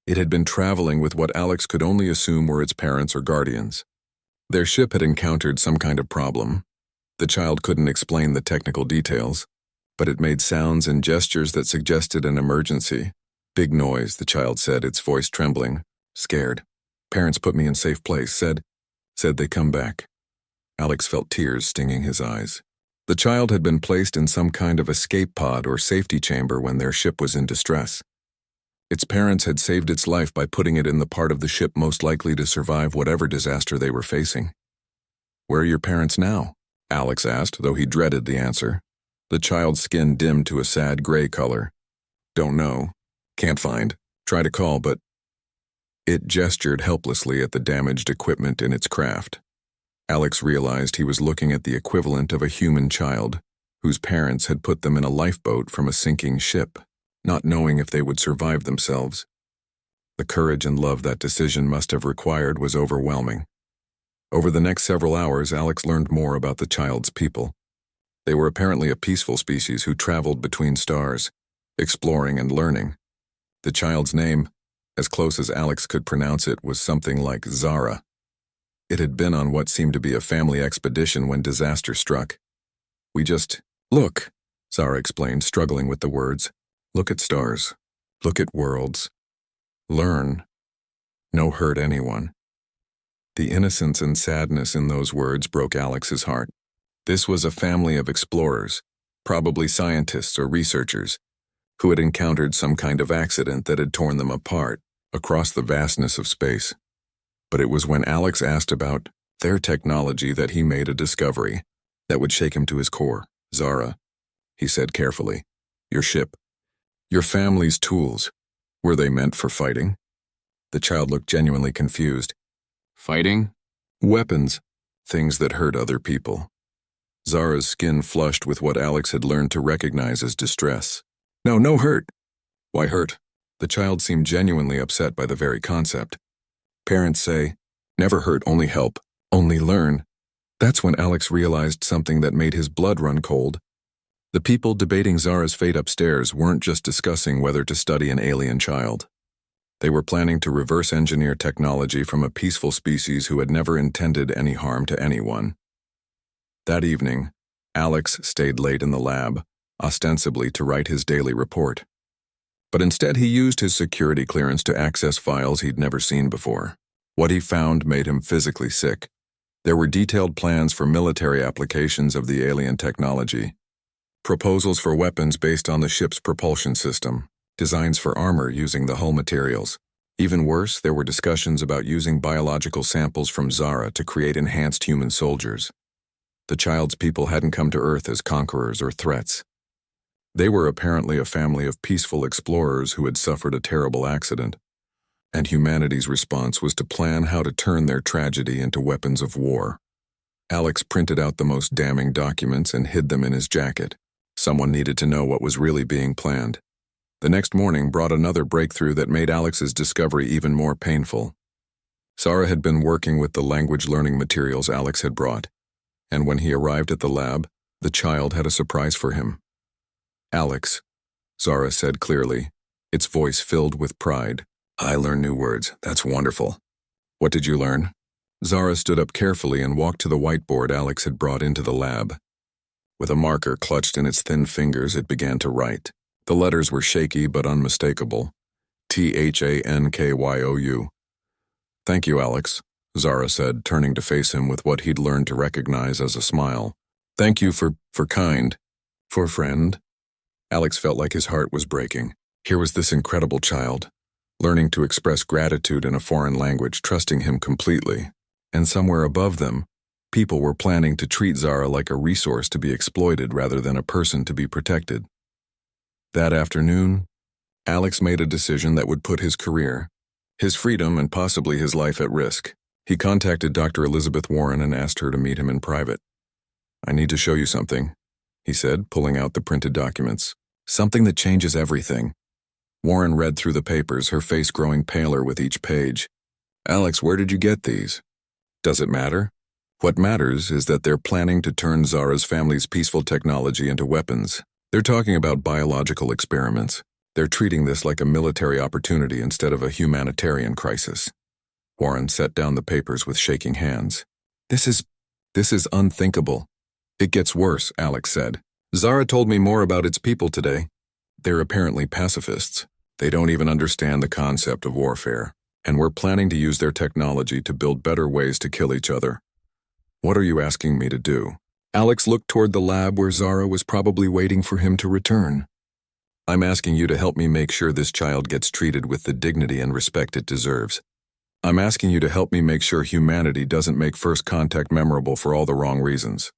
It had been traveling with what Alex could only assume were its parents or guardians. Their ship had encountered some kind of problem. The child couldn't explain the technical details, but it made sounds and gestures that suggested an emergency. "Big noise," the child said, its voice trembling. "Scared. Parents put me in safe place, said they come back." Alex felt tears stinging his eyes. The child had been placed in some kind of escape pod or safety chamber when their ship was in distress. Its parents had saved its life by putting it in the part of the ship most likely to survive whatever disaster they were facing. "Where are your parents now?" Alex asked, though he dreaded the answer. The child's skin dimmed to a sad gray color. "Don't know. Can't find. Try to call, but..." It gestured helplessly at the damaged equipment in its craft. Alex realized he was looking at the equivalent of a human child, whose parents had put them in a lifeboat from a sinking ship, not knowing if they would survive themselves. The courage and love that decision must have required was overwhelming. Over the next several hours, Alex learned more about the child's people. They were apparently a peaceful species who traveled between stars, exploring and learning. The child's name, as close as Alex could pronounce it, was something like Zara. It had been on what seemed to be a family expedition when disaster struck. "Look," Zara explained, struggling with the words. "Look at stars. Look at worlds. Learn. No hurt anyone." The innocence and sadness in those words broke Alex's heart. This was a family of explorers, probably scientists or researchers, who had encountered some kind of accident that had torn them apart across the vastness of space. But it was when Alex asked about their technology that he made a discovery that would shake him to his core. "Zara," he said carefully, "your ship, your family's tools, were they meant for fighting?" The child looked genuinely confused. "Fighting? Weapons, things that hurt other people." Zara's skin flushed with what Alex had learned to recognize as distress. No hurt." "Why hurt?" The child seemed genuinely upset by the very concept. "Parents say, never hurt, only help, only learn." That's when Alex realized something that made his blood run cold. The people debating Zara's fate upstairs weren't just discussing whether to study an alien child. They were planning to reverse engineer technology from a peaceful species who had never intended any harm to anyone. That evening, Alex stayed late in the lab, ostensibly to write his daily report. But instead he used his security clearance to access files he'd never seen before. What he found made him physically sick. There were detailed plans for military applications of the alien technology, proposals for weapons based on the ship's propulsion system, designs for armor using the hull materials. Even worse, there were discussions about using biological samples from Zara to create enhanced human soldiers. The child's people hadn't come to Earth as conquerors or threats. They were apparently a family of peaceful explorers who had suffered a terrible accident, and humanity's response was to plan how to turn their tragedy into weapons of war. Alex printed out the most damning documents and hid them in his jacket. Someone needed to know what was really being planned. The next morning brought another breakthrough that made Alex's discovery even more painful. Zara had been working with the language learning materials Alex had brought, and when he arrived at the lab, the child had a surprise for him. "Alex," Zara said clearly, its voice filled with pride. "I learn new words. That's wonderful. What did you learn?" Zara stood up carefully and walked to the whiteboard Alex had brought into the lab. With a marker clutched in its thin fingers, it began to write. The letters were shaky but unmistakable. THANKYOU. "Thank you, Alex," Zara said, turning to face him with what he'd learned to recognize as a smile. "Thank you for kind. For friend?" Alex felt like his heart was breaking. Here was this incredible child, learning to express gratitude in a foreign language, trusting him completely. And somewhere above them, people were planning to treat Zara like a resource to be exploited rather than a person to be protected. That afternoon, Alex made a decision that would put his career, his freedom, and possibly his life at risk. He contacted Dr. Elizabeth Warren and asked her to meet him in private. "I need to show you something," he said, pulling out the printed documents. "Something that changes everything." Warren read through the papers, her face growing paler with each page. "Alex, where did you get these?" "Does it matter? What matters is that they're planning to turn Zara's family's peaceful technology into weapons. They're talking about biological experiments. They're treating this like a military opportunity instead of a humanitarian crisis." Warren set down the papers with shaking hands. This is unthinkable." "It gets worse," Alex said. "Zara told me more about its people today. They're apparently pacifists. They don't even understand the concept of warfare, and we're planning to use their technology to build better ways to kill each other." "What are you asking me to do?" Alex looked toward the lab where Zara was probably waiting for him to return. "I'm asking you to help me make sure this child gets treated with the dignity and respect it deserves. I'm asking you to help me make sure humanity doesn't make first contact memorable for all the wrong reasons."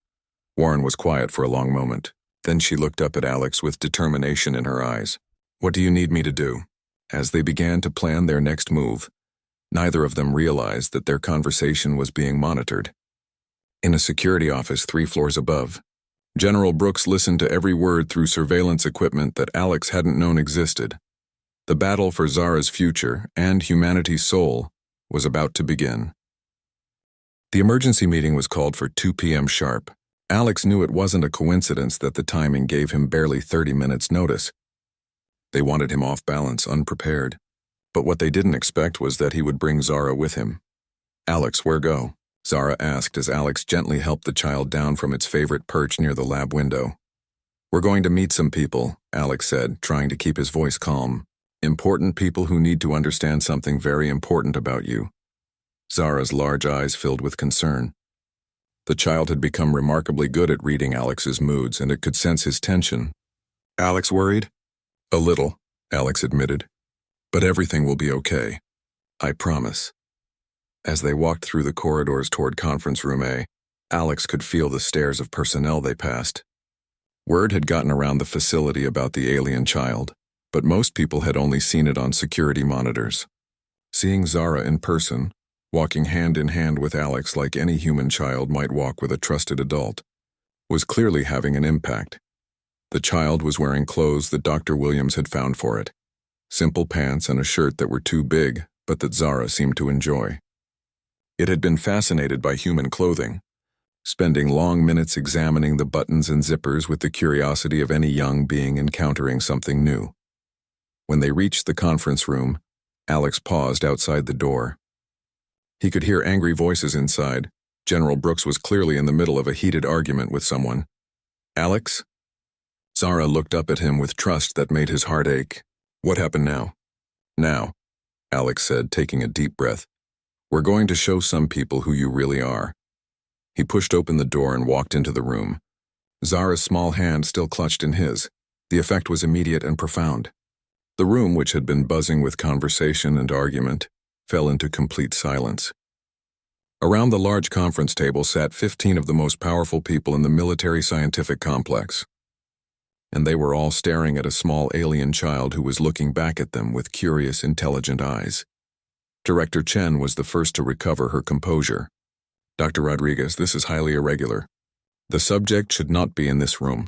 Warren was quiet for a long moment. Then she looked up at Alex with determination in her eyes. "What do you need me to do?" As they began to plan their next move, neither of them realized that their conversation was being monitored. In a security office 3 floors above, General Brooks listened to every word through surveillance equipment that Alex hadn't known existed. The battle for Zara's future and humanity's soul was about to begin. The emergency meeting was called for 2 p.m. sharp. Alex knew it wasn't a coincidence that the timing gave him barely 30 minutes' notice. They wanted him off balance, unprepared. But what they didn't expect was that he would bring Zara with him. "Alex, where go?" Zara asked as Alex gently helped the child down from its favorite perch near the lab window. "We're going to meet some people," Alex said, trying to keep his voice calm. "Important people who need to understand something very important about you." Zara's large eyes filled with concern. The child had become remarkably good at reading Alex's moods, and it could sense his tension. "Alex worried?" "A little," Alex admitted. "But everything will be okay. I promise." As they walked through the corridors toward Conference Room A, Alex could feel the stares of personnel they passed. Word had gotten around the facility about the alien child, but most people had only seen it on security monitors. Seeing Zara in person, walking hand in hand with Alex like any human child might walk with a trusted adult, was clearly having an impact. The child was wearing clothes that Dr. Williams had found for it. Simple pants and a shirt that were too big, but that Zara seemed to enjoy. It had been fascinated by human clothing, spending long minutes examining the buttons and zippers with the curiosity of any young being encountering something new. When they reached the conference room, Alex paused outside the door. He could hear angry voices inside. General Brooks was clearly in the middle of a heated argument with someone. "Alex?" Zara looked up at him with trust that made his heart ache. "What happened now?" "Now," Alex said, taking a deep breath. "We're going to show some people who you really are." He pushed open the door and walked into the room. Zara's small hand still clutched in his. The effect was immediate and profound. The room, which had been buzzing with conversation and argument, fell into complete silence. Around the large conference table sat 15 of the most powerful people in the military scientific complex. And they were all staring at a small alien child who was looking back at them with curious, intelligent eyes. Director Chen was the first to recover her composure. Dr. Rodriguez, this is highly irregular. The subject should not be in this room.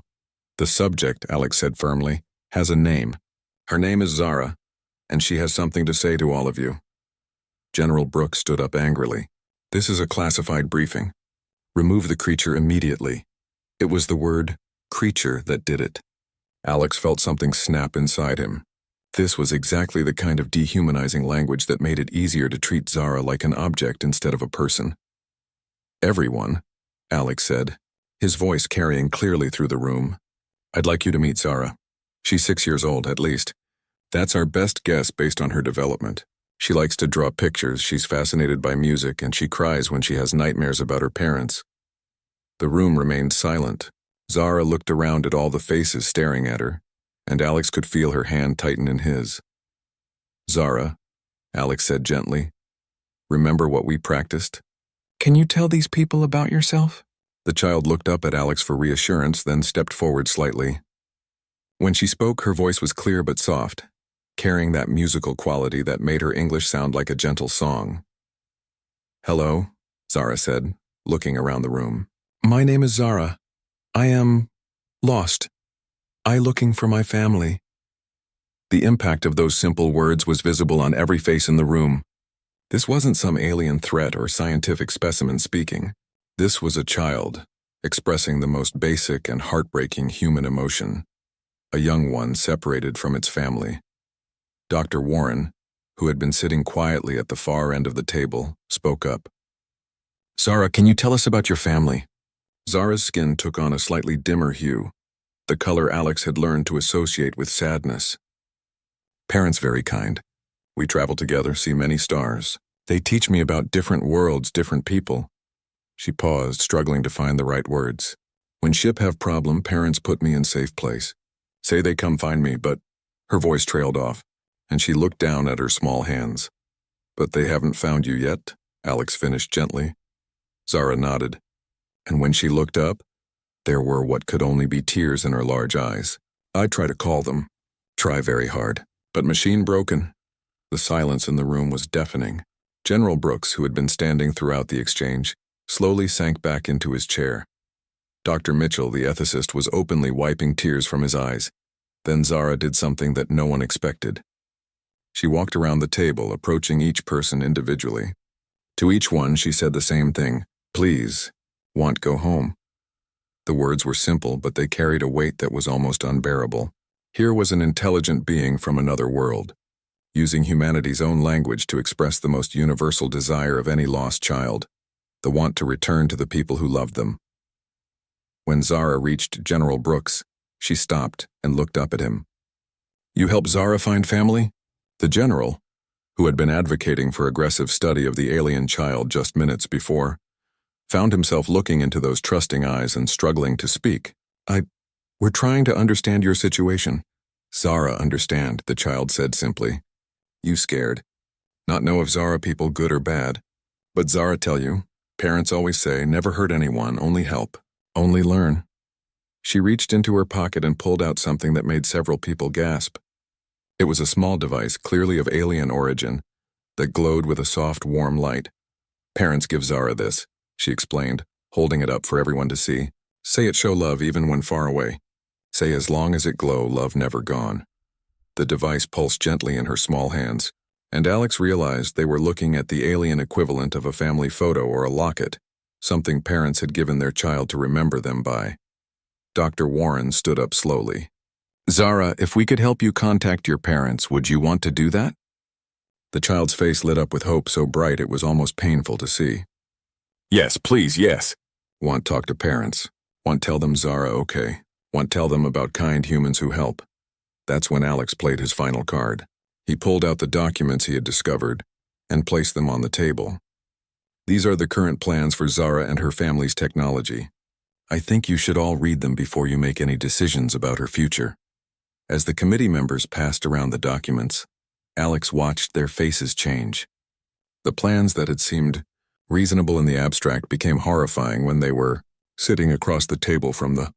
The subject, Alex said firmly, has a name. Her name is Zara, and she has something to say to all of you. General Brooks stood up angrily. This is a classified briefing. Remove the creature immediately. It was the word creature that did it. Alex felt something snap inside him. This was exactly the kind of dehumanizing language that made it easier to treat Zara like an object instead of a person. Everyone, Alex said, his voice carrying clearly through the room. I'd like you to meet Zara. She's 6 years old, at least. That's our best guess based on her development. She likes to draw pictures, she's fascinated by music, and she cries when she has nightmares about her parents. The room remained silent. Zara looked around at all the faces staring at her, and Alex could feel her hand tighten in his. Zara, Alex said gently, remember what we practiced? Can you tell these people about yourself? The child looked up at Alex for reassurance, then stepped forward slightly. When she spoke, her voice was clear but soft, carrying that musical quality that made her English sound like a gentle song. Hello, Zara said, looking around the room. My name is Zara. I am lost. Looking for my family. The impact of those simple words was visible on every face in the room. This wasn't some alien threat or scientific specimen speaking. This was a child, expressing the most basic and heartbreaking human emotion. A young one separated from its family. Dr. Warren, who had been sitting quietly at the far end of the table, spoke up. Zara, can you tell us about your family? Zara's skin took on a slightly dimmer hue, the color Alex had learned to associate with sadness. Parents very kind. We travel together, see many stars. They teach me about different worlds, different people. She paused, struggling to find the right words. When ship have problem, parents put me in safe place. Say they come find me, but her voice trailed off, and she looked down at her small hands. But they haven't found you yet, Alex finished gently. Zara nodded, and when she looked up, there were what could only be tears in her large eyes. I try to call them, try very hard, but machine broken. The silence in the room was deafening. General Brooks, who had been standing throughout the exchange, slowly sank back into his chair. Dr. Mitchell, the ethicist, was openly wiping tears from his eyes. Then Zara did something that no one expected. She walked around the table, approaching each person individually. To each one, she said the same thing, please, want go home. The words were simple, but they carried a weight that was almost unbearable. Here was an intelligent being from another world, using humanity's own language to express the most universal desire of any lost child, the want to return to the people who loved them. When Zara reached General Brooks, she stopped and looked up at him. You help Zara find family? The general, who had been advocating for aggressive study of the alien child just minutes before, found himself looking into those trusting eyes and struggling to speak. We're trying to understand your situation. Zara understand, the child said simply. You scared. Not know if Zara people good or bad. But Zara tell you, parents always say, never hurt anyone, only help, only learn. She reached into her pocket and pulled out something that made several people gasp. It was a small device, clearly of alien origin, that glowed with a soft, warm light. Parents give Zara this, she explained, holding it up for everyone to see. Say it show love even when far away. Say as long as it glow, love never gone. The device pulsed gently in her small hands, and Alex realized they were looking at the alien equivalent of a family photo or a locket, something parents had given their child to remember them by. Dr. Warren stood up slowly. Zara, if we could help you contact your parents, would you want to do that? The child's face lit up with hope so bright it was almost painful to see. Yes, please, yes. Want talk to parents. Want tell them Zara okay. Want tell them about kind humans who help. That's when Alex played his final card. He pulled out the documents he had discovered and placed them on the table. These are the current plans for Zara and her family's technology. I think you should all read them before you make any decisions about her future. As the committee members passed around the documents, Alex watched their faces change. The plans that had seemed reasonable in the abstract became horrifying when they were sitting across the table from the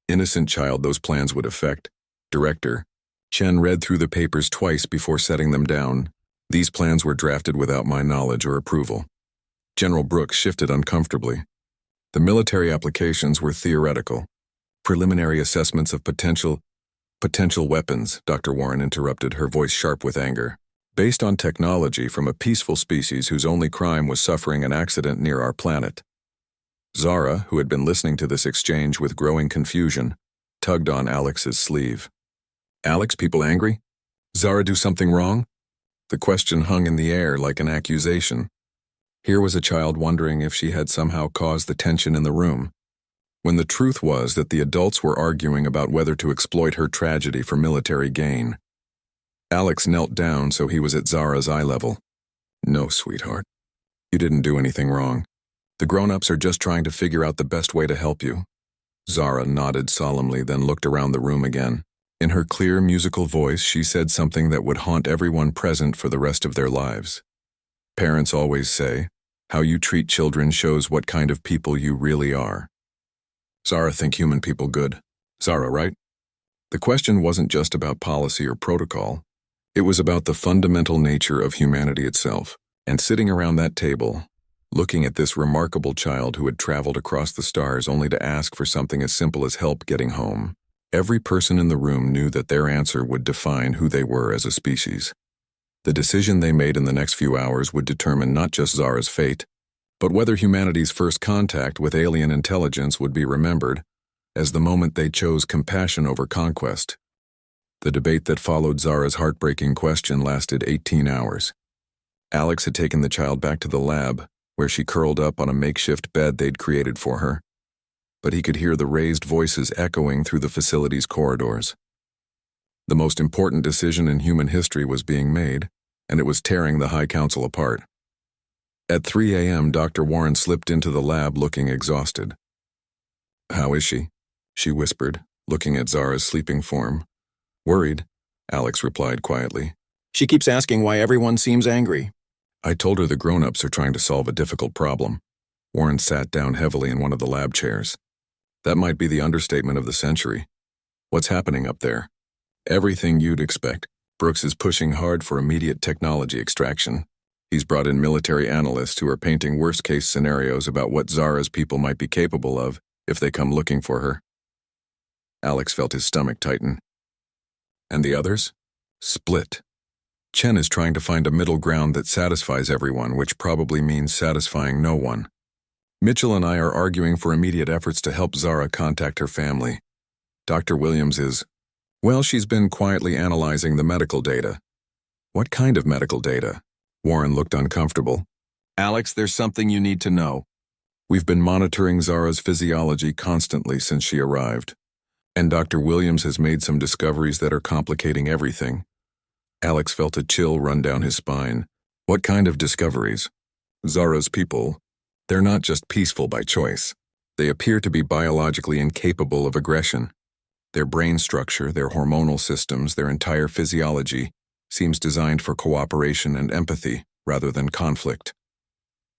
innocent child those plans would affect. Director Chen read through the papers twice before setting them down. These plans were drafted without my knowledge or approval. General Brooks shifted uncomfortably. The military applications were theoretical. Preliminary assessments of potential weapons, Dr. Warren interrupted, her voice sharp with anger. Based on technology from a peaceful species whose only crime was suffering an accident near our planet. Zara, who had been listening to this exchange with growing confusion, tugged on Alex's sleeve. Alex, people angry? Zara do something wrong? The question hung in the air like an accusation. Here was a child wondering if she had somehow caused the tension in the room, when the truth was that the adults were arguing about whether to exploit her tragedy for military gain. Alex knelt down so he was at Zara's eye level. No, sweetheart. You didn't do anything wrong. The grown-ups are just trying to figure out the best way to help you. Zara nodded solemnly, then looked around the room again. In her clear, musical voice, she said something that would haunt everyone present for the rest of their lives. Parents always say, how you treat children shows what kind of people you really are. Zara think human people good. Zara, right? The question wasn't just about policy or protocol. It was about the fundamental nature of humanity itself. And sitting around that table, looking at this remarkable child who had traveled across the stars only to ask for something as simple as help getting home, every person in the room knew that their answer would define who they were as a species. The decision they made in the next few hours would determine not just Zara's fate, but whether humanity's first contact with alien intelligence would be remembered as the moment they chose compassion over conquest. The debate that followed Zara's heartbreaking question lasted 18 hours. Alex had taken the child back to the lab, where she curled up on a makeshift bed they'd created for her, but he could hear the raised voices echoing through the facility's corridors. The most important decision in human history was being made, and it was tearing the High Council apart. At 3 a.m., Dr. Warren slipped into the lab looking exhausted. How is she? She whispered, looking at Zara's sleeping form. Worried, Alex replied quietly. She keeps asking why everyone seems angry. I told her the grown-ups are trying to solve a difficult problem. Warren sat down heavily in one of the lab chairs. That might be the understatement of the century. What's happening up there? Everything you'd expect. Brooks is pushing hard for immediate technology extraction. He's brought in military analysts who are painting worst-case scenarios about what Zara's people might be capable of if they come looking for her. Alex felt his stomach tighten. And the others? Split. Chen is trying to find a middle ground that satisfies everyone, which probably means satisfying no one. Mitchell and I are arguing for immediate efforts to help Zara contact her family. Dr. Williams is, well, she's been quietly analyzing the medical data. What kind of medical data? Warren looked uncomfortable. Alex, there's something you need to know. We've been monitoring Zara's physiology constantly since she arrived, and Dr. Williams has made some discoveries that are complicating everything. Alex felt a chill run down his spine. What kind of discoveries? Zara's people, they're not just peaceful by choice. They appear to be biologically incapable of aggression. Their brain structure, their hormonal systems, their entire physiology seems designed for cooperation and empathy rather than conflict.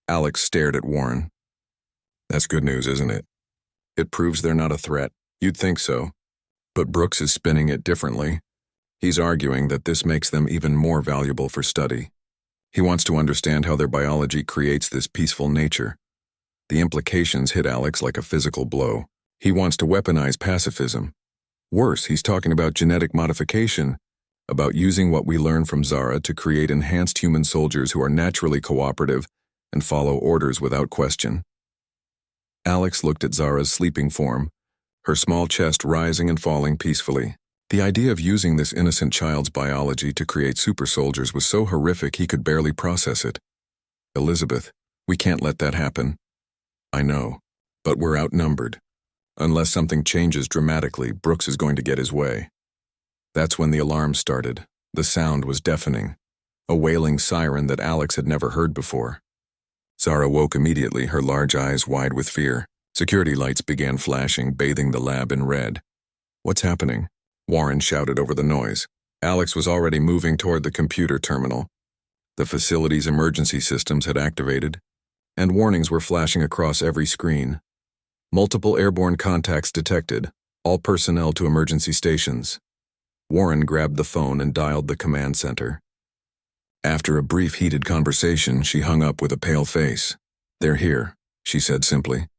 Alex stared at Warren. That's good news, isn't it? It proves they're not a threat. You'd think so. But Brooks is spinning it differently. He's arguing that this makes them even more valuable for study. He wants to understand how their biology creates this peaceful nature. The implications hit Alex like a physical blow. He wants to weaponize pacifism. Worse, he's talking about genetic modification, about using what we learn from Zara to create enhanced human soldiers who are naturally cooperative and follow orders without question. Alex looked at Zara's sleeping form, her small chest rising and falling peacefully. The idea of using this innocent child's biology to create super soldiers was so horrific he could barely process it. Elizabeth, we can't let that happen. I know, but we're outnumbered. Unless something changes dramatically, Brooks is going to get his way. That's when the alarm started. The sound was deafening, a wailing siren that Alex had never heard before. Zara woke immediately, her large eyes wide with fear. Security lights began flashing, bathing the lab in red. What's happening? Warren shouted over the noise. Alex was already moving toward the computer terminal. The facility's emergency systems had activated, and warnings were flashing across every screen. Multiple airborne contacts detected, all personnel to emergency stations. Warren grabbed the phone and dialed the command center. After a brief heated conversation, she hung up with a pale face. They're here, she said simply.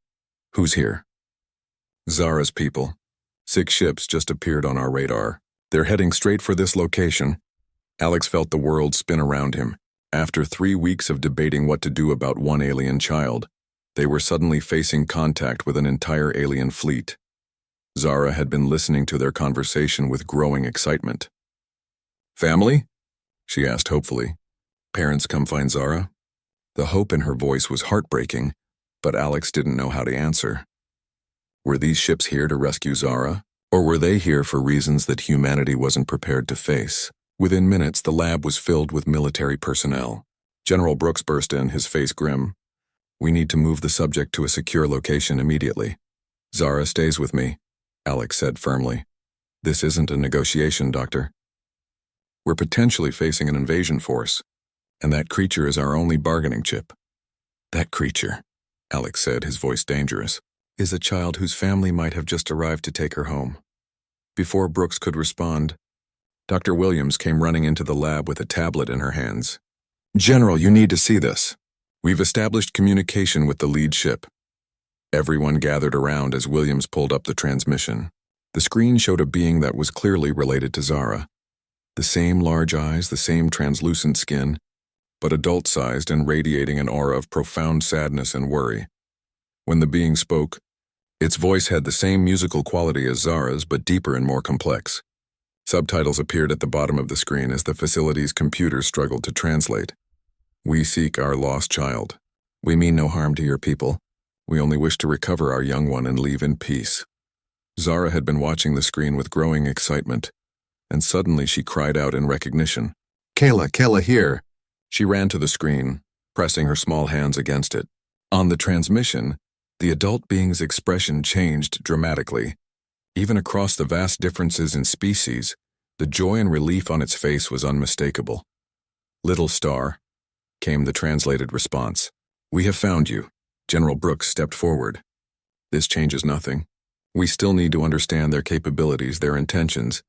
Who's here? Zara's people. 6 ships just appeared on our radar. They're heading straight for this location. Alex felt the world spin around him. After 3 weeks of debating what to do about one alien child, they were suddenly facing contact with an entire alien fleet. Zara had been listening to their conversation with growing excitement. Family? She asked hopefully. Parents come find Zara? The hope in her voice was heartbreaking, but Alex didn't know how to answer. Were these ships here to rescue Zara? Or were they here for reasons that humanity wasn't prepared to face? Within minutes, the lab was filled with military personnel. General Brooks burst in, his face grim. We need to move the subject to a secure location immediately. Zara stays with me, Alex said firmly. This isn't a negotiation, Doctor. We're potentially facing an invasion force, and that creature is our only bargaining chip. That creature, Alex said, his voice dangerous, is a child whose family might have just arrived to take her home. Before Brooks could respond, Dr. Williams came running into the lab with a tablet in her hands. General, you need to see this. We've established communication with the lead ship. Everyone gathered around as Williams pulled up the transmission. The screen showed a being that was clearly related to Zara. The same large eyes, the same translucent skin, but adult-sized and radiating an aura of profound sadness and worry. When the being spoke, its voice had the same musical quality as Zara's, but deeper and more complex. Subtitles appeared at the bottom of the screen as the facility's computer struggled to translate. We seek our lost child. We mean no harm to your people. We only wish to recover our young one and leave in peace. Zara had been watching the screen with growing excitement, and suddenly she cried out in recognition. Kayla here! She ran to the screen, pressing her small hands against it. On the transmission, the adult being's expression changed dramatically. Even across the vast differences in species, the joy and relief on its face was unmistakable. Little star, came the translated response. We have found you. General Brooks stepped forward. This changes nothing. We still need to understand their capabilities, their intentions.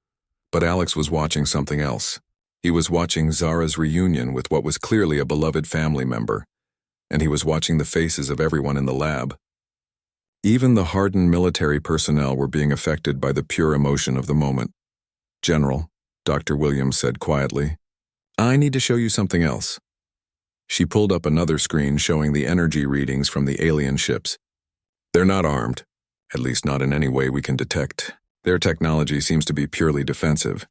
But Alex was watching something else. He was watching Zara's reunion with what was clearly a beloved family member, and he was watching the faces of everyone in the lab. Even the hardened military personnel were being affected by the pure emotion of the moment. General, Dr. Williams said quietly, I need to show you something else. She pulled up another screen showing the energy readings from the alien ships. They're not armed, at least not in any way we can detect. Their technology seems to be purely defensive.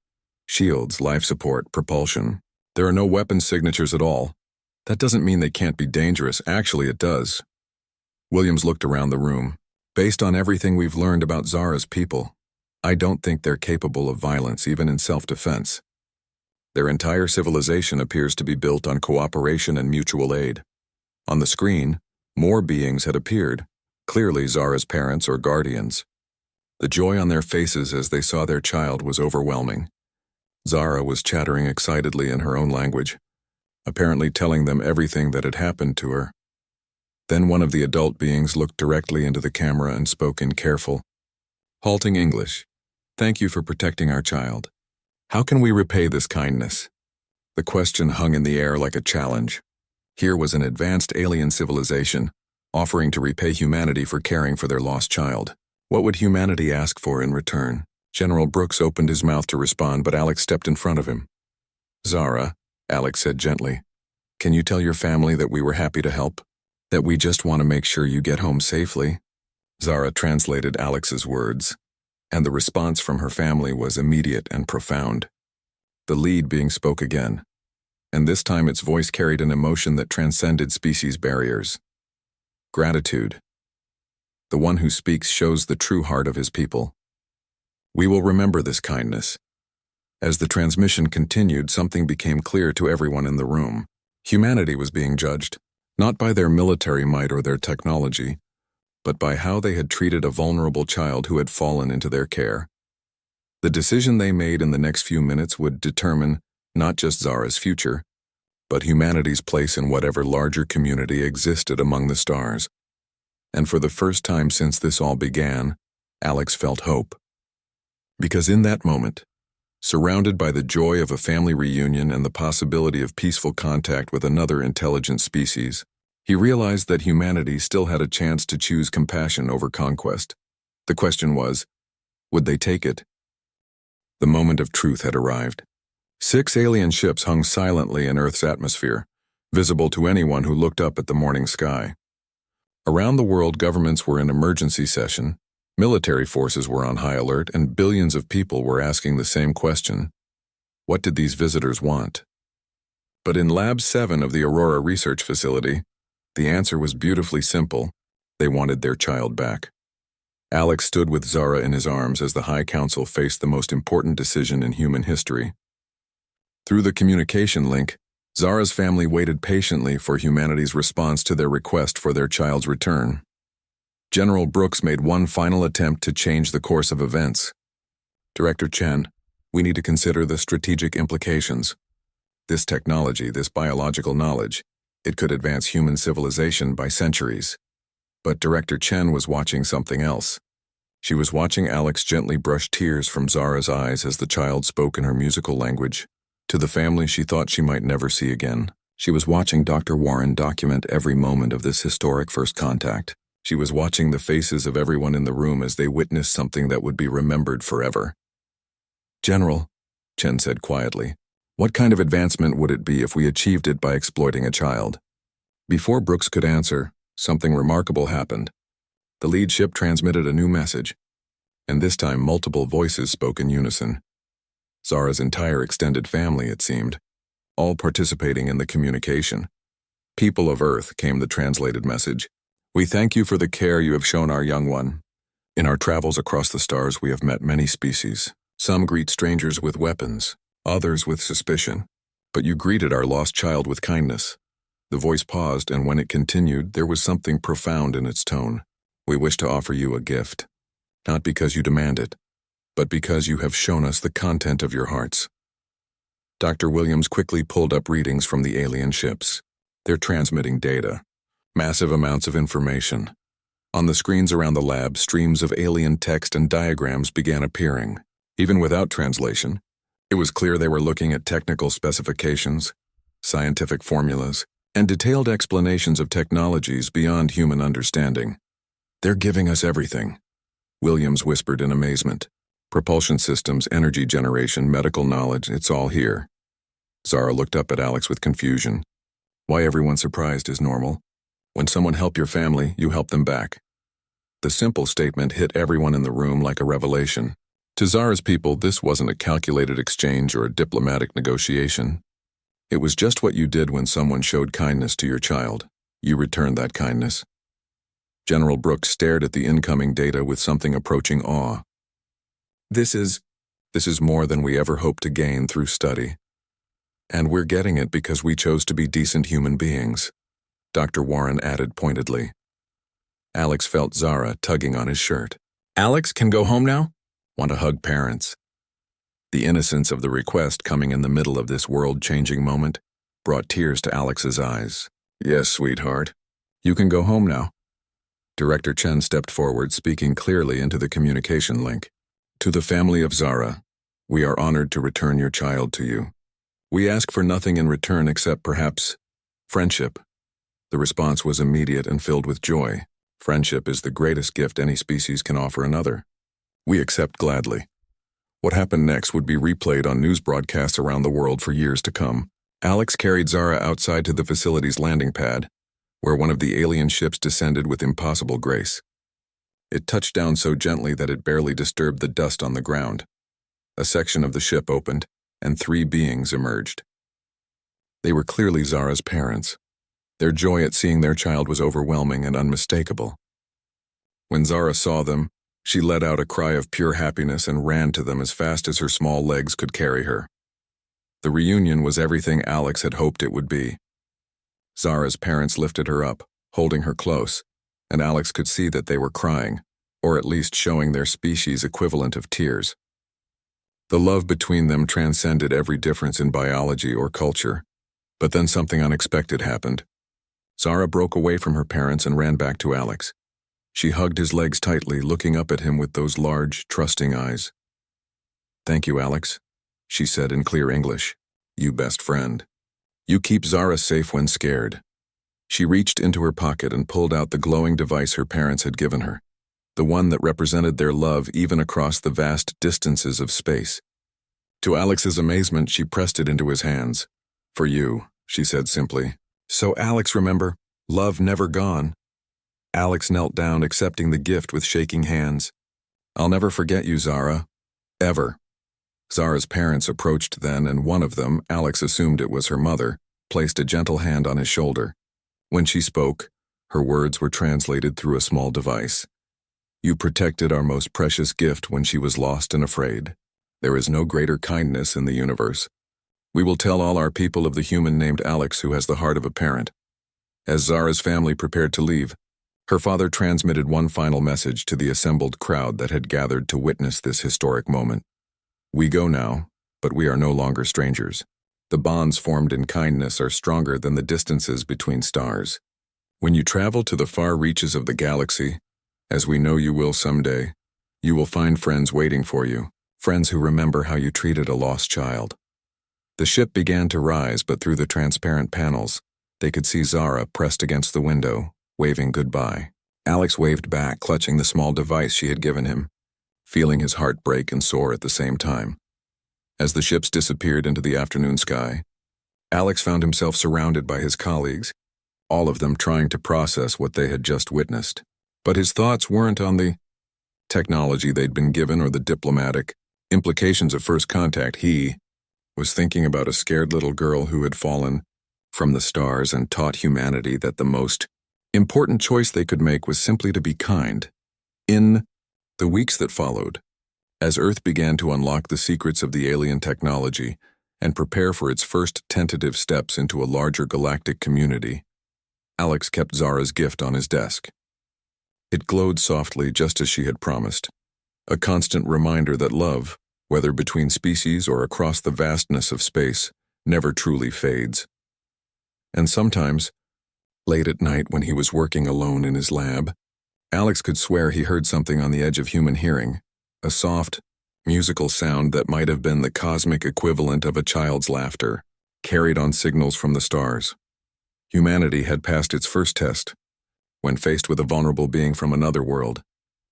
Shields, life support, propulsion. There are no weapon signatures at all. That doesn't mean they can't be dangerous. Actually, it does. Williams looked around the room. Based on everything we've learned about Zara's people, I don't think they're capable of violence, even in self-defense. Their entire civilization appears to be built on cooperation and mutual aid. On the screen, more beings had appeared, clearly Zara's parents or guardians. The joy on their faces as they saw their child was overwhelming. Zara was chattering excitedly in her own language, apparently telling them everything that had happened to her. Then one of the adult beings looked directly into the camera and spoke in careful, halting English. Thank you for protecting our child. How can we repay this kindness? The question hung in the air like a challenge. Here was an advanced alien civilization, offering to repay humanity for caring for their lost child. What would humanity ask for in return? General Brooks opened his mouth to respond, but Alex stepped in front of him. Zara, Alex said gently, can you tell your family that we were happy to help? That we just want to make sure you get home safely? Zara translated Alex's words, and the response from her family was immediate and profound. The lead being spoke again, and this time its voice carried an emotion that transcended species barriers. Gratitude. The one who speaks shows the true heart of his people. We will remember this kindness. As the transmission continued, something became clear to everyone in the room. Humanity was being judged, not by their military might or their technology, but by how they had treated a vulnerable child who had fallen into their care. The decision they made in the next few minutes would determine not just Zara's future, but humanity's place in whatever larger community existed among the stars. And for the first time since this all began, Alex felt hope. Because in that moment, surrounded by the joy of a family reunion and the possibility of peaceful contact with another intelligent species, He realized that humanity still had a chance to choose compassion over conquest. The question was, would they take it? The moment of truth had arrived. 6 alien ships hung silently in Earth's atmosphere, visible to anyone who looked up at the morning sky. Around the world, governments were in emergency session, military forces were on high alert, and billions of people were asking the same question. What did these visitors want? But in Lab 7 of the Aurora Research Facility, the answer was beautifully simple. They wanted their child back. Alex stood with Zara in his arms as the High Council faced the most important decision in human history. Through the communication link, Zara's family waited patiently for humanity's response to their request for their child's return. General Brooks made one final attempt to change the course of events. Director Chen, we need to consider the strategic implications. This technology, this biological knowledge, it could advance human civilization by centuries. But Director Chen was watching something else. She was watching Alex gently brush tears from Zara's eyes as the child spoke in her musical language. To the family she thought she might never see again. She was watching Dr. Warren document every moment of this historic first contact. She was watching the faces of everyone in the room as they witnessed something that would be remembered forever. General, Chen said quietly, what kind of advancement would it be if we achieved it by exploiting a child? Before Brooks could answer, something remarkable happened. The lead ship transmitted a new message, and this time multiple voices spoke in unison. Zara's entire extended family, it seemed, all participating in the communication. People of Earth, came the translated message. We thank you for the care you have shown our young one. In our travels across the stars, we have met many species. Some greet strangers with weapons, others with suspicion. But you greeted our lost child with kindness. The voice paused, and when it continued, there was something profound in its tone. We wish to offer you a gift, not because you demand it, but because you have shown us the content of your hearts. Dr. Williams quickly pulled up readings from the alien ships. They're transmitting data, massive amounts of information. On the screens around the lab, streams of alien text and diagrams began appearing. Even without translation, it was clear they were looking at technical specifications, scientific formulas, and detailed explanations of technologies beyond human understanding. They're giving us everything, Williams whispered in amazement. Propulsion systems, energy generation, medical knowledge, it's all here. Zara looked up at Alex with confusion. Why everyone's surprised is normal. When someone helped your family, you help them back. The simple statement hit everyone in the room like a revelation. To Zara's people, this wasn't a calculated exchange or a diplomatic negotiation. It was just what you did when someone showed kindness to your child. You returned that kindness. General Brooks stared at the incoming data with something approaching awe. This is more than we ever hoped to gain through study. And we're getting it because we chose to be decent human beings, Dr. Warren added pointedly. Alex felt Zara tugging on his shirt. Alex can go home now? Want to hug parents. The innocence of the request coming in the middle of this world-changing moment brought tears to Alex's eyes. Yes, sweetheart. You can go home now. Director Chen stepped forward, speaking clearly into the communication link. To the family of Zara, we are honored to return your child to you. We ask for nothing in return except perhaps friendship. The response was immediate and filled with joy. Friendship is the greatest gift any species can offer another. We accept gladly. What happened next would be replayed on news broadcasts around the world for years to come. Alex carried Zara outside to the facility's landing pad, where one of the alien ships descended with impossible grace. It touched down so gently that it barely disturbed the dust on the ground. A section of the ship opened, and 3 beings emerged. They were clearly Zara's parents. Their joy at seeing their child was overwhelming and unmistakable. When Zara saw them, she let out a cry of pure happiness and ran to them as fast as her small legs could carry her. The reunion was everything Alex had hoped it would be. Zara's parents lifted her up, holding her close, and Alex could see that they were crying, or at least showing their species equivalent of tears. The love between them transcended every difference in biology or culture. But then something unexpected happened. Zara broke away from her parents and ran back to Alex. She hugged his legs tightly, looking up at him with those large, trusting eyes. Thank you, Alex, she said in clear English. You best friend. You keep Zara safe when scared. She reached into her pocket and pulled out the glowing device her parents had given her, the one that represented their love even across the vast distances of space. To Alex's amazement, she pressed it into his hands. "For you," she said simply. "So Alex, remember, love never gone." Alex knelt down, accepting the gift with shaking hands. "I'll never forget you, Zara. Ever." Zara's parents approached then, and one of them, Alex assumed it was her mother, placed a gentle hand on his shoulder. When she spoke, her words were translated through a small device. "You protected our most precious gift when she was lost and afraid. There is no greater kindness in the universe. We will tell all our people of the human named Alex who has the heart of a parent." As Zara's family prepared to leave, her father transmitted one final message to the assembled crowd that had gathered to witness this historic moment. "We go now, but we are no longer strangers. The bonds formed in kindness are stronger than the distances between stars. When you travel to the far reaches of the galaxy, as we know you will someday, you will find friends waiting for you, friends who remember how you treated a lost child." The ship began to rise, but through the transparent panels, they could see Zara pressed against the window, waving goodbye. Alex waved back, clutching the small device she had given him, feeling his heart break and soar at the same time. As the ships disappeared into the afternoon sky, Alex found himself surrounded by his colleagues, all of them trying to process what they had just witnessed. But his thoughts weren't on the technology they'd been given or the diplomatic implications of first contact. He was thinking about a scared little girl who had fallen from the stars and taught humanity that the most important choice they could make was simply to be kind. In the weeks that followed, as Earth began to unlock the secrets of the alien technology and prepare for its first tentative steps into a larger galactic community, Alex kept Zara's gift on his desk. It glowed softly just as she had promised, a constant reminder that love, whether between species or across the vastness of space, never truly fades. And sometimes, late at night when he was working alone in his lab, Alex could swear he heard something on the edge of human hearing, a soft, musical sound that might have been the cosmic equivalent of a child's laughter, carried on signals from the stars. Humanity had passed its first test. When faced with a vulnerable being from another world,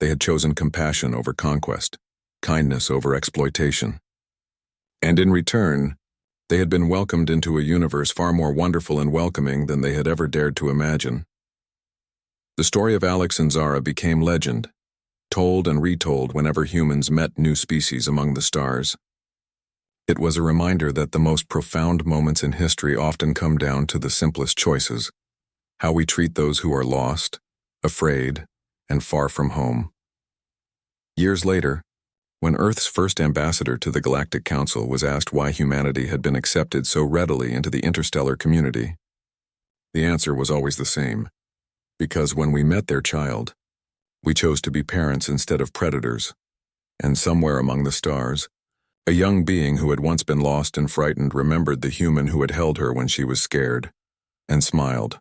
they had chosen compassion over conquest, kindness over exploitation. And in return, they had been welcomed into a universe far more wonderful and welcoming than they had ever dared to imagine. The story of Alex and Zara became legend, told and retold whenever humans met new species among the stars. It was a reminder that the most profound moments in history often come down to the simplest choices: how we treat those who are lost, afraid, and far from home. Years later, when Earth's first ambassador to the Galactic Council was asked why humanity had been accepted so readily into the interstellar community, the answer was always the same: because when we met their child, we chose to be parents instead of predators. And somewhere among the stars, a young being who had once been lost and frightened remembered the human who had held her when she was scared, and smiled.